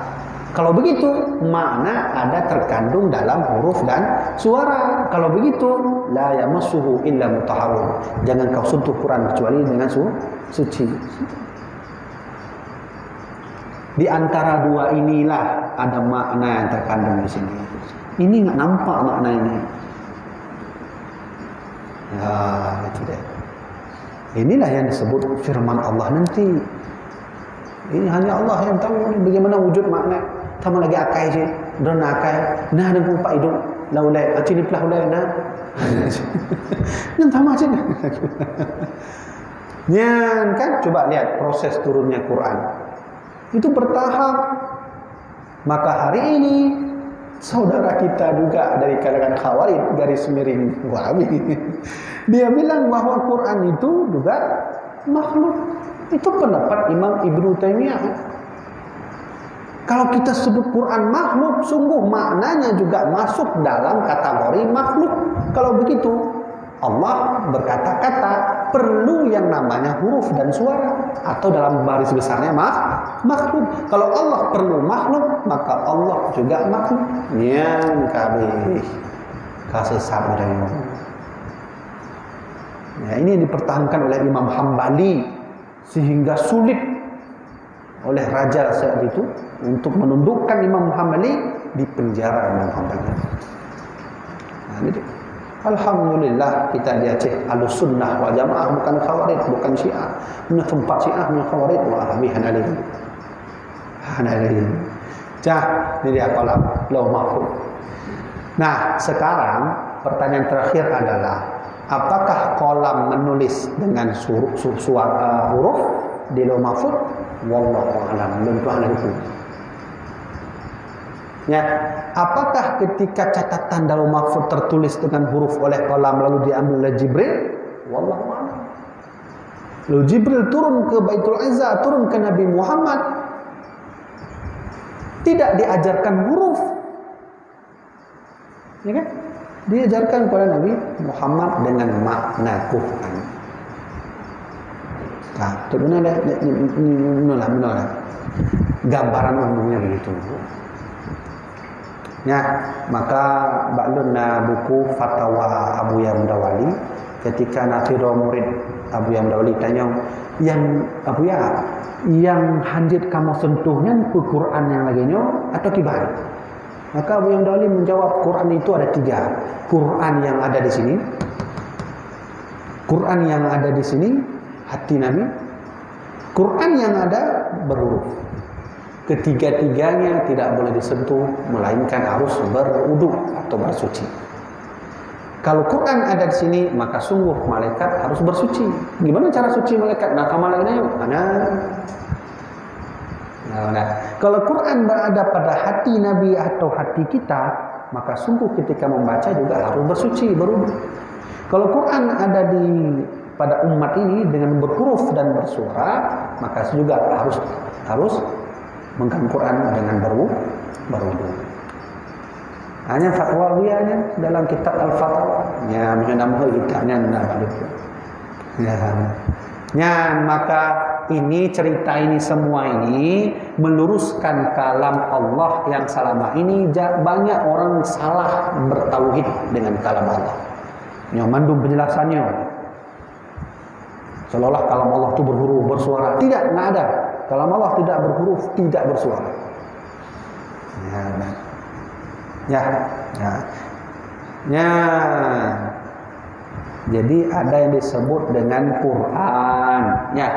Kalau begitu, makna ada terkandung dalam huruf dan suara. Kalau begitu, la yamassuhu illa mutahharun. Jangan kau sentuh Quran kecuali dengan suci. Di antara dua inilah ada makna yang terkandung di sini. Ini enggak nampak makna ini. Ya, itu deh. Inilah yang disebut firman Allah nanti. Ini hanya Allah yang tahu bagaimana wujud makna. Sama lagi akai je, don akai. Nah ada pun pak hidup laulai, acini pelah ulai nah. Yang sama je. Nyan kan coba lihat proses turunnya Quran. Itu bertahap. Maka hari ini saudara kita juga dari kalangan Khawarij garis miring Wahabi, dia bilang bahwa Quran itu juga makhluk. Itu pendapat Imam Ibnu Taimiyah. Kalau kita sebut Quran makhluk, sungguh maknanya juga masuk dalam kategori makhluk. Kalau begitu, Allah berkata-kata perlu yang namanya huruf dan suara, atau dalam baris besarnya makhluk. Kalau Allah perlu makhluk, maka Allah juga makhluk. Yang kami kasesat dari Ya, ini yang dipertahankan oleh Imam Hambali sehingga sulit oleh raja saat itu untuk menundukkan Imam Hambali, di penjara Imam Hambali. Nah, jadi alhamdulillah kita di Aceh Ahlussunnah wal Jamaah, bukan Khawarij, bukan Syiah. Punya tempat Syiah, punya Khawarij, Wahabi, Hanafi. Ini dia kolam Lauh Mahfuz. Nah, sekarang pertanyaan terakhir adalah, apakah kolam menulis dengan huruf di Lauh Mahfuz? Wallahu a'lam. Belum Tuhan itu. Ya, apakah ketika catatan Lauh Mahfuz tertulis dengan huruf oleh kolam lalu diambil oleh Jibril? Wallahu a'lam. Lalu Jibril turun ke Baitul Izzah, turun ke Nabi Muhammad, tidak diajarkan huruf, ya kan? Diajarkan kepada Nabi Muhammad dengan makna Quran. Nah, itu benar gambaran umumnya begitu. Ya, maka baklunna buku fatwa Abu Yamdawali, ketika Nafido murid Abu Yamdawali tanya, yang Abu Ya, yang handit kamu sentuhnya ke Quran yang laginya atau kibari? Maka Abu Yamdawali menjawab, Quran itu ada 3. Quran yang ada di sini, Quran yang ada di sini hati Nabi, Quran yang ada berhuruf. Ketiga-tiganya tidak boleh disentuh, melainkan harus berwudu atau bersuci. Kalau Quran ada di sini, maka sungguh malaikat harus bersuci. Gimana cara suci malaikat? Nah, malaikatnya mana? Nah, kalau Quran berada pada hati Nabi atau hati kita, maka sungguh ketika membaca juga harus bersuci, berwudu. Kalau Quran ada pada umat ini dengan berhuruf dan bersuara, maka juga harus mengganti Quran dengan berwudu. Hanya fatwa wianya dalam kitab Al-Fatwa. Ya, nama kitabnya ya, maka ini cerita ini semua ini meluruskan kalam Allah yang selama ini banyak orang salah bertauhid dengan kalam Allah. Yang mandum penjelasannya. Seolah-olah kalam Allah itu berhuruf, bersuara. Tidak, enggak ada. Kalam Allah tidak berhuruf, tidak bersuara. Ya. Jadi ada yang disebut dengan Quran, ya.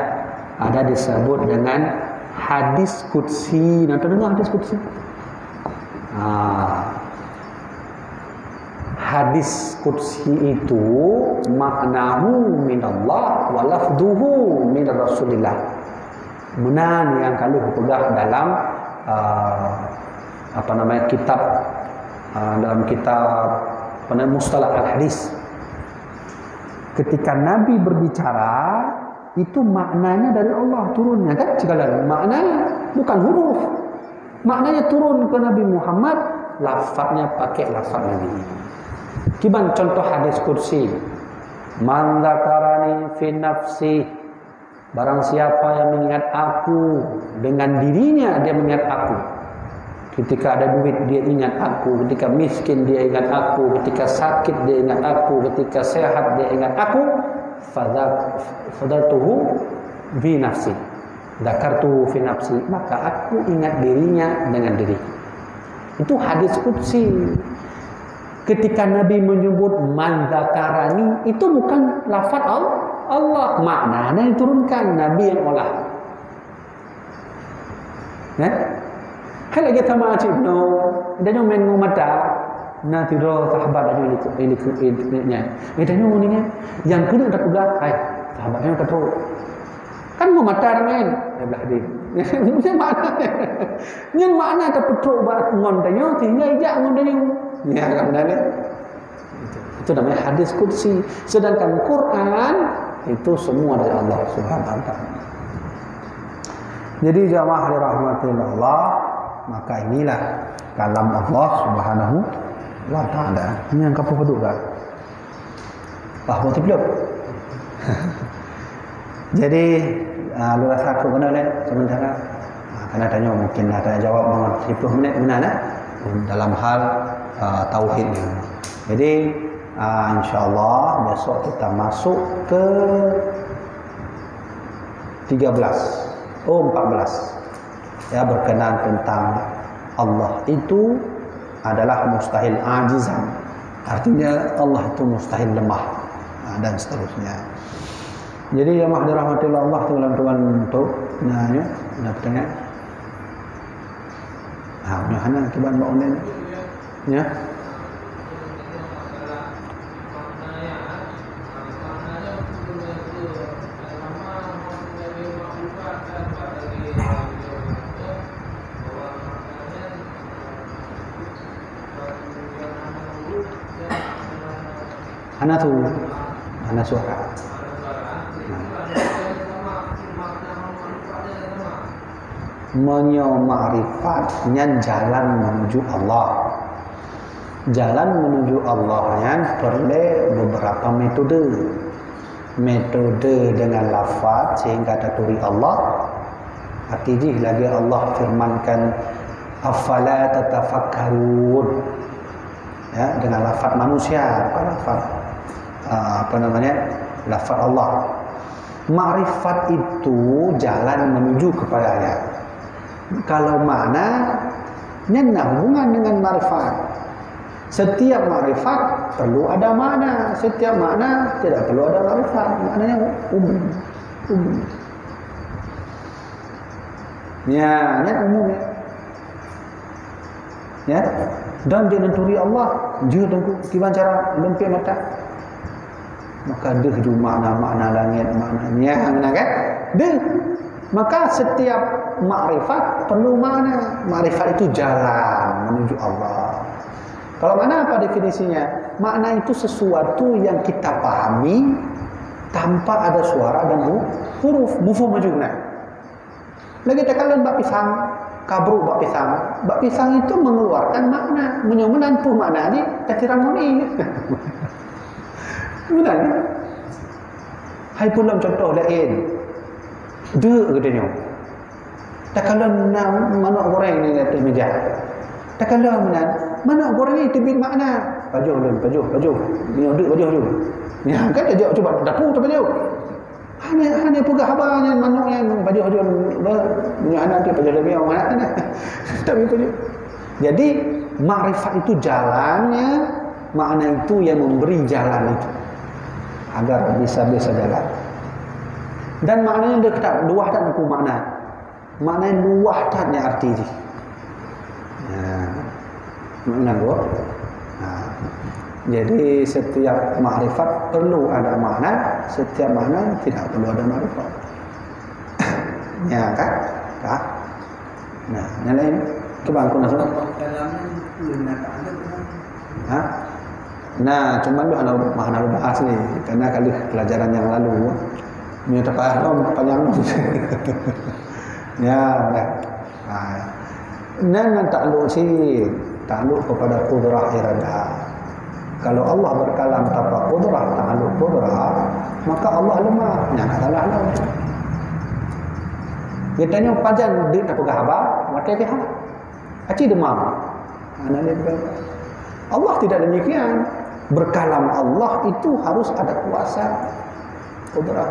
Ada disebut dengan hadis qudsi. Nanti dengar hadis qudsi. Hadis qudsi itu maknahu minallah wa lafduhu min Rasulillah. Benar yang kalau pegang dalam kitab Mustalah al-Hadis. Ketika Nabi berbicara, itu maknanya dari Allah turunnya, kan? Sekalian maknanya bukan huruf, maknanya turun ke Nabi Muhammad, lafadznya pakai lafaz Nabi. Kiban contoh hadis kursi, man dzakarani fi nafsi, barang siapa yang mengingat aku dengan dirinya, dia mengingat aku. Ketika ada duit dia ingat aku, ketika miskin dia ingat aku, ketika sakit dia ingat aku, ketika sehat dia ingat aku. Fadatuhu fi nafsi, dzakartuhu fi nafsi, maka aku ingat dirinya dengan diriku. Itu hadis qudsi. Ketika Nabi menyebut man dzakarani, itu bukan lafaz Allah, maknanya diturunkan, Nabi yang olah. Kalau kita macam no, dia main ngomata, nanti roh sahabat ada ini. Dia ni yang kena tak pegang, sahabatnya tak tahu. Kan ngomata main, dia belah dia. Macam mana? Yang mana tak petruk buat ngontanya, tinggal ijak ngontanya. Ya kan benar ni. Itu namanya hadis qudsi. Sedangkan Quran itu semua dari Allah Subhanahu wa taala. Jadi jamaah dirahmati Allah, maka inilah kalam Allah Subhanahu wa taala. Ini yang kamu duduk kan? Faham tu belum? Jadi lu rasa aku benar ni sementara karena tanya mungkin ada jawab mengenai 10 minit benar dalam hal tauhid. Jadi InsyaAllah besok kita masuk ke 14 ya, berkenaan tentang Allah itu adalah mustahil ajizan, artinya Allah itu mustahil lemah, dan seterusnya. Jadi yang dirahmati Allah teman-teman, untuk nanya pertanyaan hanya akibat mbak online ya. Ana suara. Ma'rifatnya jalan menuju Allah. Jalan menuju Allah yang perlu beberapa metode. Metode dengan lafaz sehingga taturi Allah. Artinya lagi Allah firmankan afala tatafakkarun. Ya, dengan lafaz manusia, bukan lafaz lafaz Allah. Ma'rifat itu jalan menuju kepadanya. Kalau makna ada hubungan dengan ma'rifat. Setiap ma'rifat perlu ada makna, setiap makna tidak perlu ada ma'rifat. Maknanya umum. Ya, ini umum ya. Ya, dan dia nenturi Allah, dia tengku gimana cara lempik mata. Maka deh ju makna-makna langit, maknanya kan? Deh. Maka setiap makrifat perlu makna. Makrifat itu jalan menuju Allah. Kalau makna apa definisinya? Makna itu sesuatu yang kita pahami tanpa ada suara dan huruf. Mufhum majuna. Lagi tekalan bak pisang, kabru bak pisang. Bak pisang itu mengeluarkan makna, menampu makna ni katiramoni. Benar ni? Hai pun contoh lain. Dua katanya. Tak kalau mana goreng ni atas meja. Tak kalau mana goreng ni tebit makna. Baju. Ni duduk baju. Ni kan dia cuba dapur tu baju. Hanya pegah habanya manuk yang baju ni anak dia baju lebih orang mana. Tapi baju. Jadi makrifat itu jalannya, makna itu yang memberi jalan itu agar bisa jalan. Dan maknanya dekat dua tak aku makna. Maknanya luah taknya arti ini. Makna dua. Jadi setiap makrifat perlu ada makna, setiap makna tidak perlu ada makrifat. Ya kan? Kak. Nah, yang lain kebangku nasib. Nah, cuma lu ada makna bahas ni karena kali pelajaran yang lalu ni tepat panjang. Ya, dah. Nan takluk kepada qudrah iradah. Kalau Allah berkalam tanpa qudrah, takluk qudrah, maka Allah lemah. Jangan salah lah. Kita tanya panjang dia tak pegang apa, maka dia aci demam. Mana dia pegang? Allah tidak demikian. Berkalam Allah itu harus ada kuasa qudrah.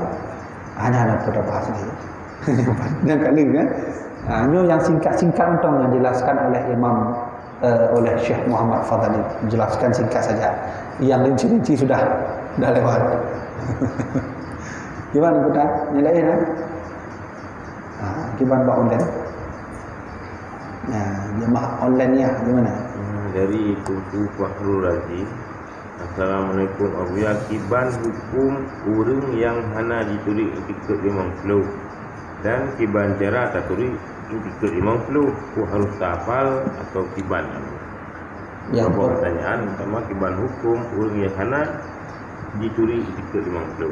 Hanya pada bahasa ini. Dan kali kan, yang singkat-singkat untuk yang dijelaskan oleh Imam oleh Syekh Muhammad Fadhali, jelaskan singkat saja. Yang rinci-rinci sudah lewat. Gimana kita nilainya? Gimana Pak online? Jemaah online-nya gimana? Dari Tutu Fahrul Razi. Assalamualaikum. Akibat hukum urang yang hana ditulis ketika Imam Flow dan kiban jarak tak tulis ketika Imam Flow, ku harus hafal atau kiban? Yang pertanyaan pertama, kiban hukum urang yang hana ditulis ketika Imam Flow.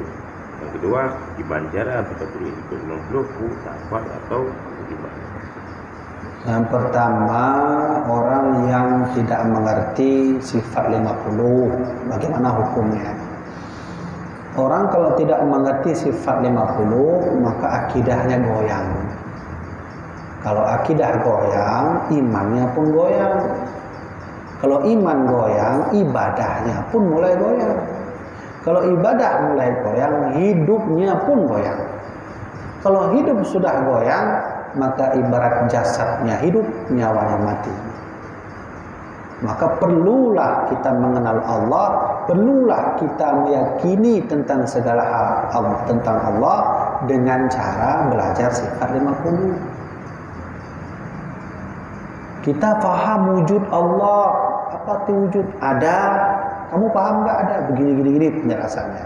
Yang kedua, kiban jarak tak tulis ketika Imam Flow, ku hafal atau kiban? Yang pertama, orang yang tidak mengerti sifat 50, bagaimana hukumnya? Orang kalau tidak mengerti sifat 50, maka akidahnya goyang. Kalau akidah goyang, imannya pun goyang. Kalau iman goyang, ibadahnya pun mulai goyang. Kalau ibadah mulai goyang, hidupnya pun goyang. Kalau hidup sudah goyang, maka ibarat jasadnya hidup, nyawanya mati. Maka perlulah kita mengenal Allah, perlulah kita meyakini tentang segala hal tentang Allah dengan cara belajar sifat 50. Kita faham wujud Allah. Apa itu wujud? Ada. Kamu paham enggak? Ada. Begini penjelasannya.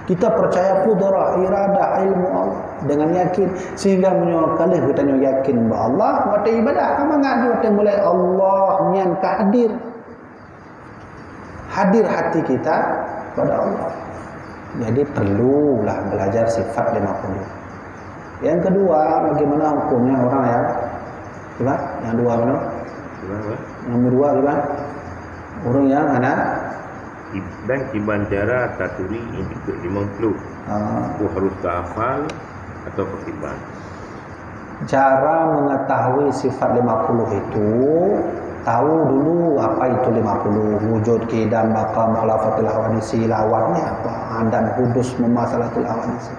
Kita percaya qudrah, iradah, ilmu Allah dengan yakin, sehingga menyokali kita yakin bahwa Allah wata ibadah. Kamu enggak ada mulai Allah nyan hadir. Hadir hati kita pada Allah. Jadi perlulah belajar sifat 50. Yang kedua, bagaimana hukumnya orang yang gimana? Yang dua mana? Yang kedua gimana? Orang yang anak dan kibanjara taturi indikut 50. Aku harus hafal atau ketiban. Cara mengetahui sifat 50 itu, tahu dulu apa itu 50. Wujud, qidam, maqam, khalafatul hawadisi, lawatnya apa? Andam, hudus, mumasalatul hawadisi.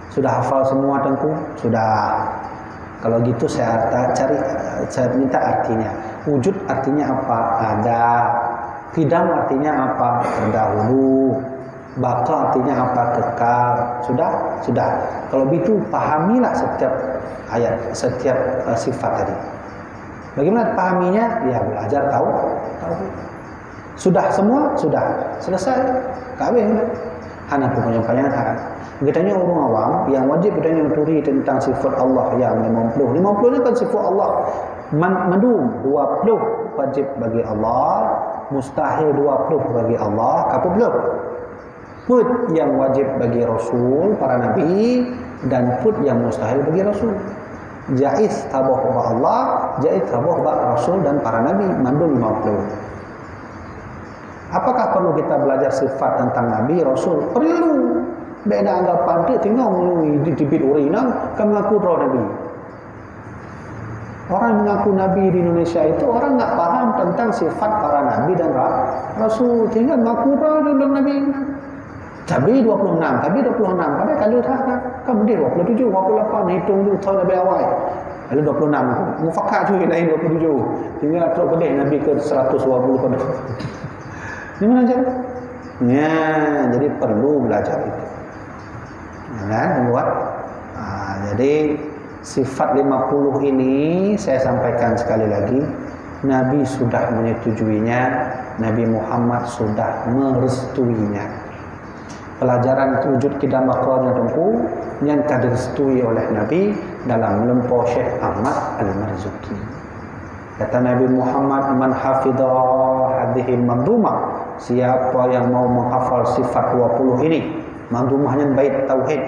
Sudah hafal semua Tengku? Sudah. Kalau gitu saya minta artinya. Wujud artinya apa? Ada. Qidam artinya apa? Terdahulu. Baqa artinya apa? Kekal. Sudah. Kalau begitu pahamilah setiap ayat, setiap sifat tadi. Bagaimana pahaminya? Ya belajar tahu. Sudah semua? Sudah. Selesai. Kawin. Hanya punya penyataan. Kitanya orang awam yang wajib kita nyuturi tentang sifat Allah yang 50. 50 ni kan sifat Allah. Mandum 20 wajib bagi Allah, mustahil 20 bagi Allah. Apa belum? Put yang wajib bagi Rasul, para nabi, dan put yang mustahil bagi Rasul. Jaiz tabah ba Allah, jaiz tabah ba Rasul dan para nabi. Mandum 50. Apakah perlu kita belajar sifat tentang nabi, Rasul? Perlu. Beda anggapan dia tinggal di tibit urinan kan mengaku roh nabi. Orang mengaku nabi di Indonesia itu orang enggak paham tentang sifat para nabi dan Rasul, tinggal mengaku roh dalam nabi. Tapi 26, tapi 26 pada kali dah kan dia 27, 28 hitung dulu tahun nabi awal. Lalu 26 mufakat juga lain 27. Tinggal terus boleh nabi ke 120 pada. Di mana aja? Ya, jadi perlu belajar itu. Kan buat jadi sifat 50 ini saya sampaikan sekali lagi, Nabi sudah menyetujuinya, Nabi Muhammad sudah merestuinya. Pelajaran wujud qidam maqamnya Tengku yang direstui oleh Nabi dalam lempo Syekh Ahmad Al-Marzuki. Kata Nabi Muhammad, man hafidha hadhihi mandumah, siapa yang mau menghafal sifat 20 ini, mandumahnya bait tauhid,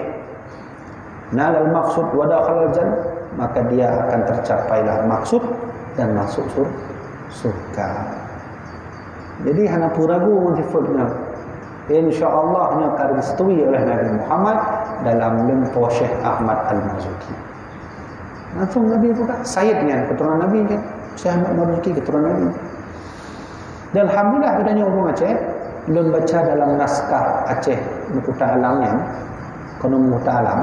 nalal maksud wa dakhalal jannah, maka dia akan tercapailah maksud dan masuk surga. Jadi hana puragu sifatnya, insyaallah nya akan direstui oleh Nabi Muhammad dalam lempo Syekh Ahmad Al-Marzuki. Langsung Nabi buka sayyidnya keturunan Nabi kan, Syekh Ahmad Al-Marzuki keturunan Nabi. Dan alhamdulillah bedanya orang Aceh belum baca dalam naskah Aceh Muta Alamnya, konon Muta Alam,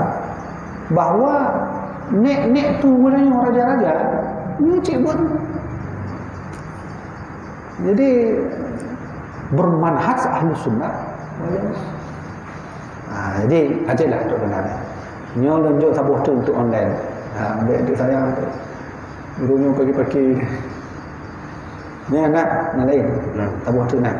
bahwa nek tu mulanya raja-raja ni cik buat. Jadi bermanhaj ahli sunnah. Jadi ajalah untuk benar. Nyo lonjok tabuh tu untuk online. Adik saya gurunya pagi-pagi. Ni anak lain. Tabuh tu nak.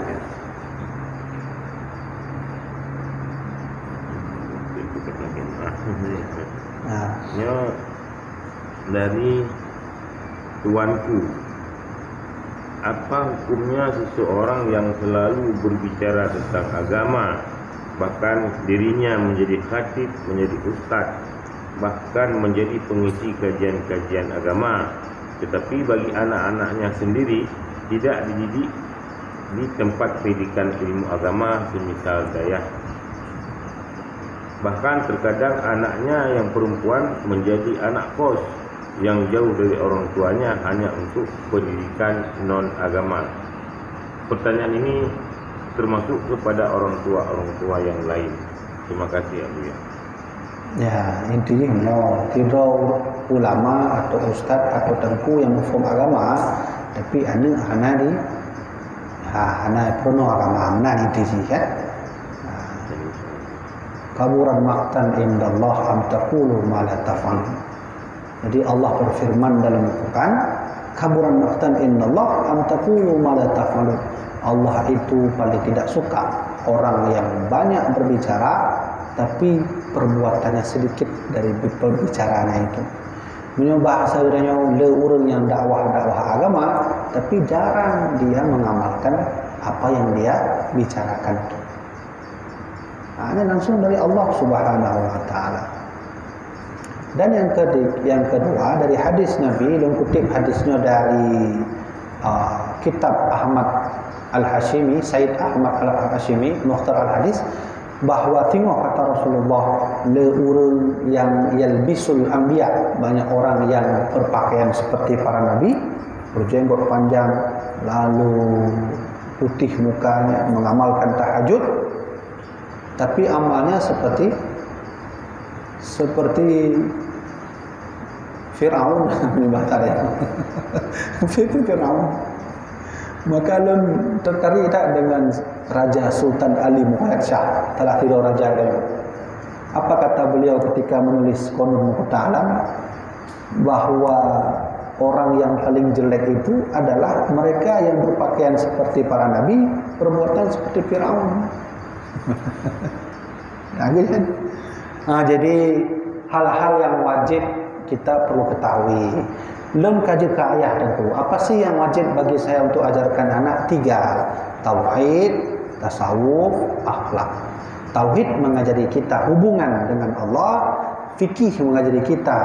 Dari tuanku, apa hukumnya seseorang yang selalu berbicara tentang agama, bahkan dirinya menjadi khatib, menjadi ustaz, bahkan menjadi pengisi kajian-kajian agama, tetapi bagi anak-anaknya sendiri tidak dididik di tempat pendidikan ilmu agama semisal dayah. Bahkan terkadang anaknya yang perempuan menjadi anak kos yang jauh dari orang tuanya hanya untuk pendidikan non-agama. pertanyaan ini termasuk kepada orang tua yang lain. Terima kasih Abu ya. Ya, intinya tidak ulama atau ustaz atau tengku yang mufhum agama, tapi ana di ana penuh agama ana inti kan. Kaburan maqtan indallah am taqulu ma la taf'al. Jadi Allah berfirman dalam Al-Quran, kaburan maqtan indallah am taqulu ma la taf'al. Allah itu paling tidak suka orang yang banyak berbicara tapi perbuatannya sedikit dari perbicaranya itu. Menyoba bahasa dia orang yang dakwah agama tapi jarang dia mengamalkan apa yang dia bicarakan itu. Ini langsung dari Allah Subhanahu wa taala. Dan yang kedua dari hadis Nabi, yang kutip hadisnya dari kitab Ahmad Al-Hashimi, Said Ahmad Al-Hashimi, Mukhtar Al-Hadis, bahwa tengok kata Rasulullah, le urang yang yalbisul anbiya, banyak orang yang berpakaian seperti para nabi, berjenggot panjang, lalu putih mukanya, mengamalkan tahajud, tapi amalnya seperti Firaun batal ya. Seperti Firaun. Maka lun tertarik tak dengan Raja Sultan Ali Muhammad Shah, telah tidur raja dia. Apa kata beliau ketika menulis Qanun Muqtalam, bahwa orang yang paling jelek itu adalah mereka yang berpakaian seperti para nabi, perbuatan seperti Firaun. Jadi hal-hal yang wajib kita perlu ketahui. Belum kaji ke ayah tentu. Apa sih yang wajib bagi saya untuk ajarkan anak? 3. Tauhid, tasawuf, akhlak. Tauhid mengajari kita hubungan dengan Allah, fikih mengajari kita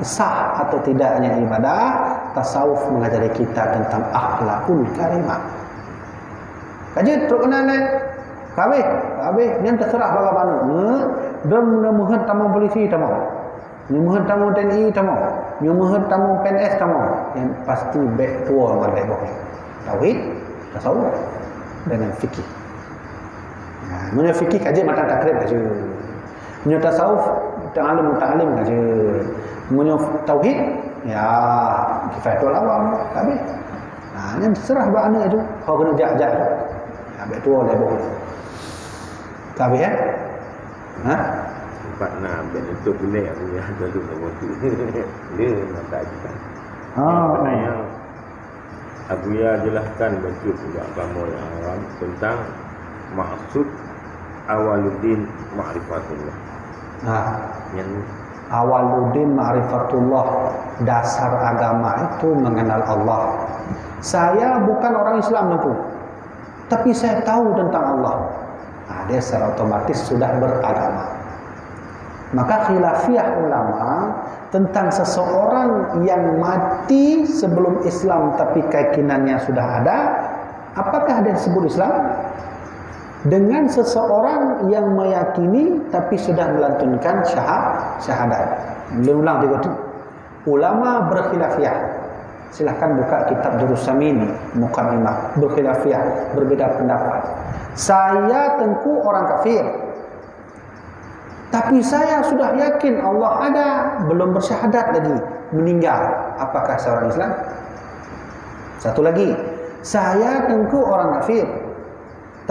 sah atau tidaknya ibadah, tasawuf mengajari kita tentang akhlakul karimah. Kaji terkenal kabeh yang terserah bagaimana. Dan memuhut tamu polisi tamu. Memuhut tamu TNI tamu. Memuhut tamu PNS tamu. Yang pasti baik tua mandai boleh. Tauhid, tasawuf dengan fikih. Menurut fikih kaji mata takrib kaji. Menurut tasawuf ta'alim kaji. Menurut tauhid ya kifayatul awam kabeh. Yang terserah bagaimana itu. Kau kena jak-jak. Ya baik tua boleh boleh. Kabeh ya? Empat bentuk boleh aku ya dulu waktu. Dia nak tajikan. Yang Abu Ya jelaskan bentuk agama yang awam tentang maksud awaluddin ma'rifatullah. Yang awaluddin ma'rifatullah, dasar agama itu mengenal Allah. Saya bukan orang Islam tentu, tapi saya tahu tentang Allah. Dia secara otomatis sudah beragama. Maka khilafiyah ulama tentang seseorang yang mati sebelum Islam tapi keyakinannya sudah ada, apakah dia disebut Islam? Dengan seseorang yang meyakini tapi sudah melantunkan syahadat. Ulang tiga itu. Ulama berkhilafiyah. Silahkan buka kitab Durussamin Muqaddimah, berkhilafiyah, berbeda pendapat. Saya tentu orang kafir, tapi saya sudah yakin Allah ada, belum bersyahadat lagi, meninggal. Apakah seorang Islam? Satu lagi, saya tentu orang kafir,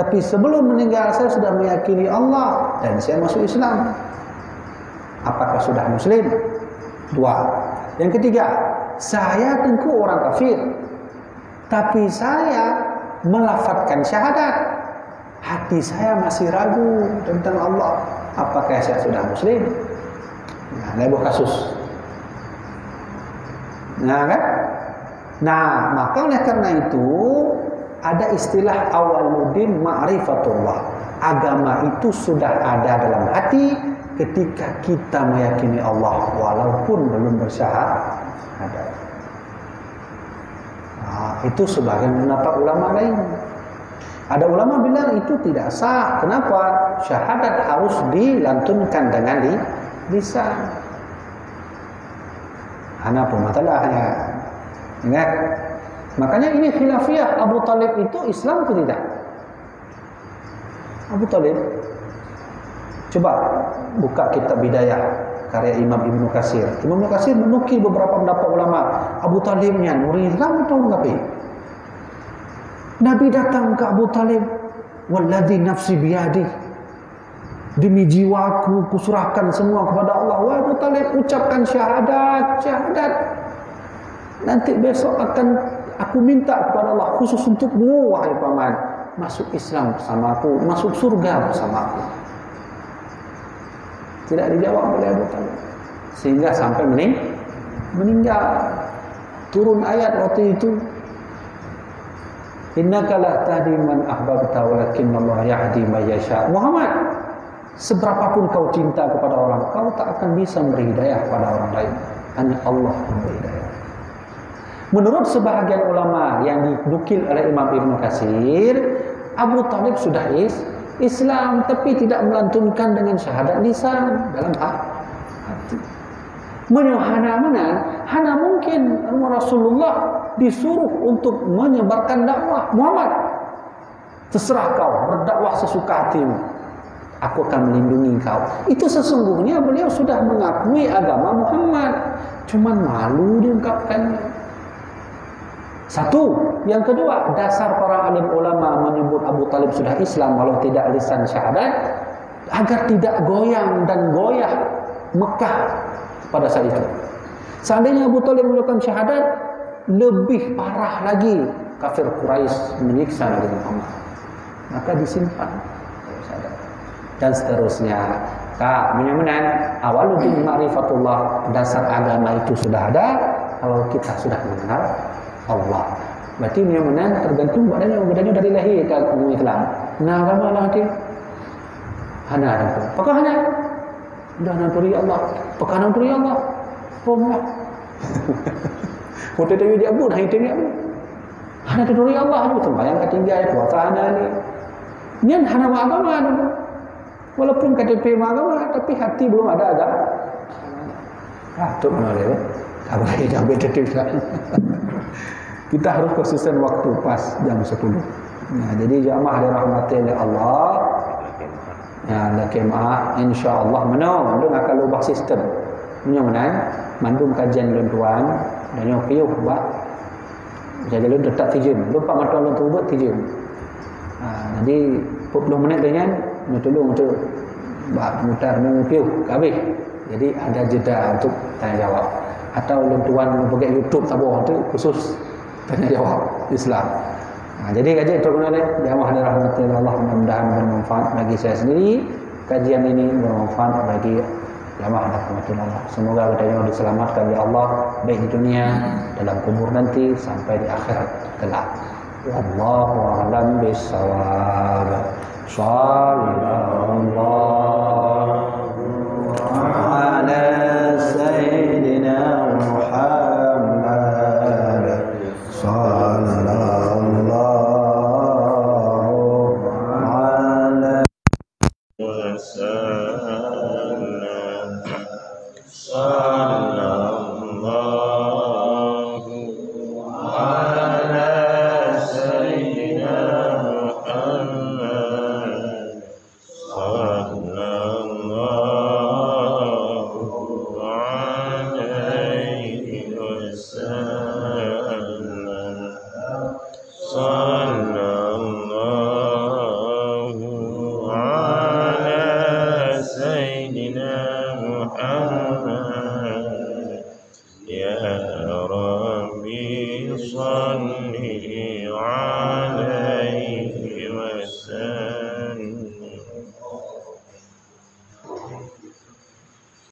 tapi sebelum meninggal saya sudah meyakini Allah dan saya masuk Islam. Apakah sudah Muslim? 2. Yang ketiga, saya tentu orang kafir, tapi saya melafadzkan syahadat. Hati saya masih ragu tentang Allah. Apakah saya sudah Muslim? Lebuh kasus. Kan? Maka oleh karena itu ada istilah awaluddin ma'rifatullah. Agama itu sudah ada dalam hati ketika kita meyakini Allah walaupun belum bersyahadat. Itu sebagian pendapat ulama lain. Ada ulama bilang itu tidak sah. Kenapa? Syahadat harus dilantunkan dengan lisan. Apa masalahnya? Ingat? Makanya ini khilafiyah. Abu Talib itu Islam atau tidak? Abu Talib, coba buka kitab Bidayah karya Imam Ibnu Katsir. Imam Ibnu Katsir menukil beberapa pendapat ulama. Abu Talibnya nuri Islam atau enggak? Nabi datang ke Abu Talib, walladzi nafsi biyadi, demi jiwaku kuserahkan semua kepada Allah. Wahai Abu Talib, ucapkan syahadat, syahadat. Nanti besok akan aku minta kepada Allah khusus untukmu, wahai paman, masuk Islam bersamaku, masuk surga bersamaku. Tidak dijawab oleh Abu Talib, sehingga sampai meninggal. Turun ayat waktu itu, innaka la tahdi man ahbabta walakinnallaha yahdi man yasha. Muhammad, seberapapun kau cinta kepada orang, kau tak akan bisa memberi hidayah kepada orang lain. Hanya Allah memberi hidayah. Menurut sebahagian ulama yang dinukil oleh Imam Ibnu Katsir, Abu Talib sudah Islam, tapi tidak melantunkan dengan syahadat lisan dalam hati. Hana mungkin Rasulullah disuruh untuk menyebarkan dakwah. Muhammad, terserah kau, berdakwah sesuka hatimu, aku akan melindungi kau. Itu sesungguhnya beliau sudah mengakui agama Muhammad, cuman malu diungkapkannya. Satu. Yang kedua, dasar para alim ulama menyebut Abu Talib sudah Islam walau tidak lisan syahadat, agar tidak goyang dan goyah Mekah pada saat itu. Seandainya Abu Talib mengucapkan syahadat, lebih parah lagi kafir Quraisy menyiksa Nabi Muhammad. Maka disimpan syahadat. Dan seterusnya. Menyamanan awaluddin ma'rifatullah, dasar agama itu sudah ada kalau kita sudah mengenal Allah. Berarti mudah-mudahan tergantung badannya dari lahir ke agama Islam. Nah, agama lah nanti hana ada. Apakah hana? Dah nanturi Allah. Apakah nanturi Allah? Pomlah. Foto dia dia pun hai dia. Hana nanturi Allah itu sembahyang ketinggian puasa hana ni. Nian hana agama ni. Walaupun KTP agama tapi hati belum ada agama. Tu mana dia? Apa dia ambil KTP. Kita harus konsisten waktu pas jam 10. Nah, jadi jamaah dirahmati oleh Allah. Ya, ada kemah insya-Allah mandung akan ubah sistem. Menyomanan mandung kajian lentuan dan piuh ba. Jadi lu tetap tijun. Lupa mata lu tu buat tijun. Jadi 40 menit dengan tolong untuk mutar piuh habis. Jadi ada jeda untuk tanya jawab. Atau lentuan pakai YouTube tabung tu khusus tanya jawab Islam. Jadi kajian itu benar jamaah dirahmati Allah, mudah-mudahan bermanfaat bagi saya sendiri. Kajian ini bermanfaat bagi jamaah dirahmati Allah. Semoga kita diselamatkan oleh Allah baik di dunia, dalam kubur nanti sampai di akhirat kelak. Wallahu a'lam bishawab. Sallallahu ala sayyidina Muhammad sallallahu ala wasallam. Sallallahu ala sayyidina Muhammad sallallahu alaihi wasallam. Sallallahu ala sayyidina Muhammad. Ya Rabbi salli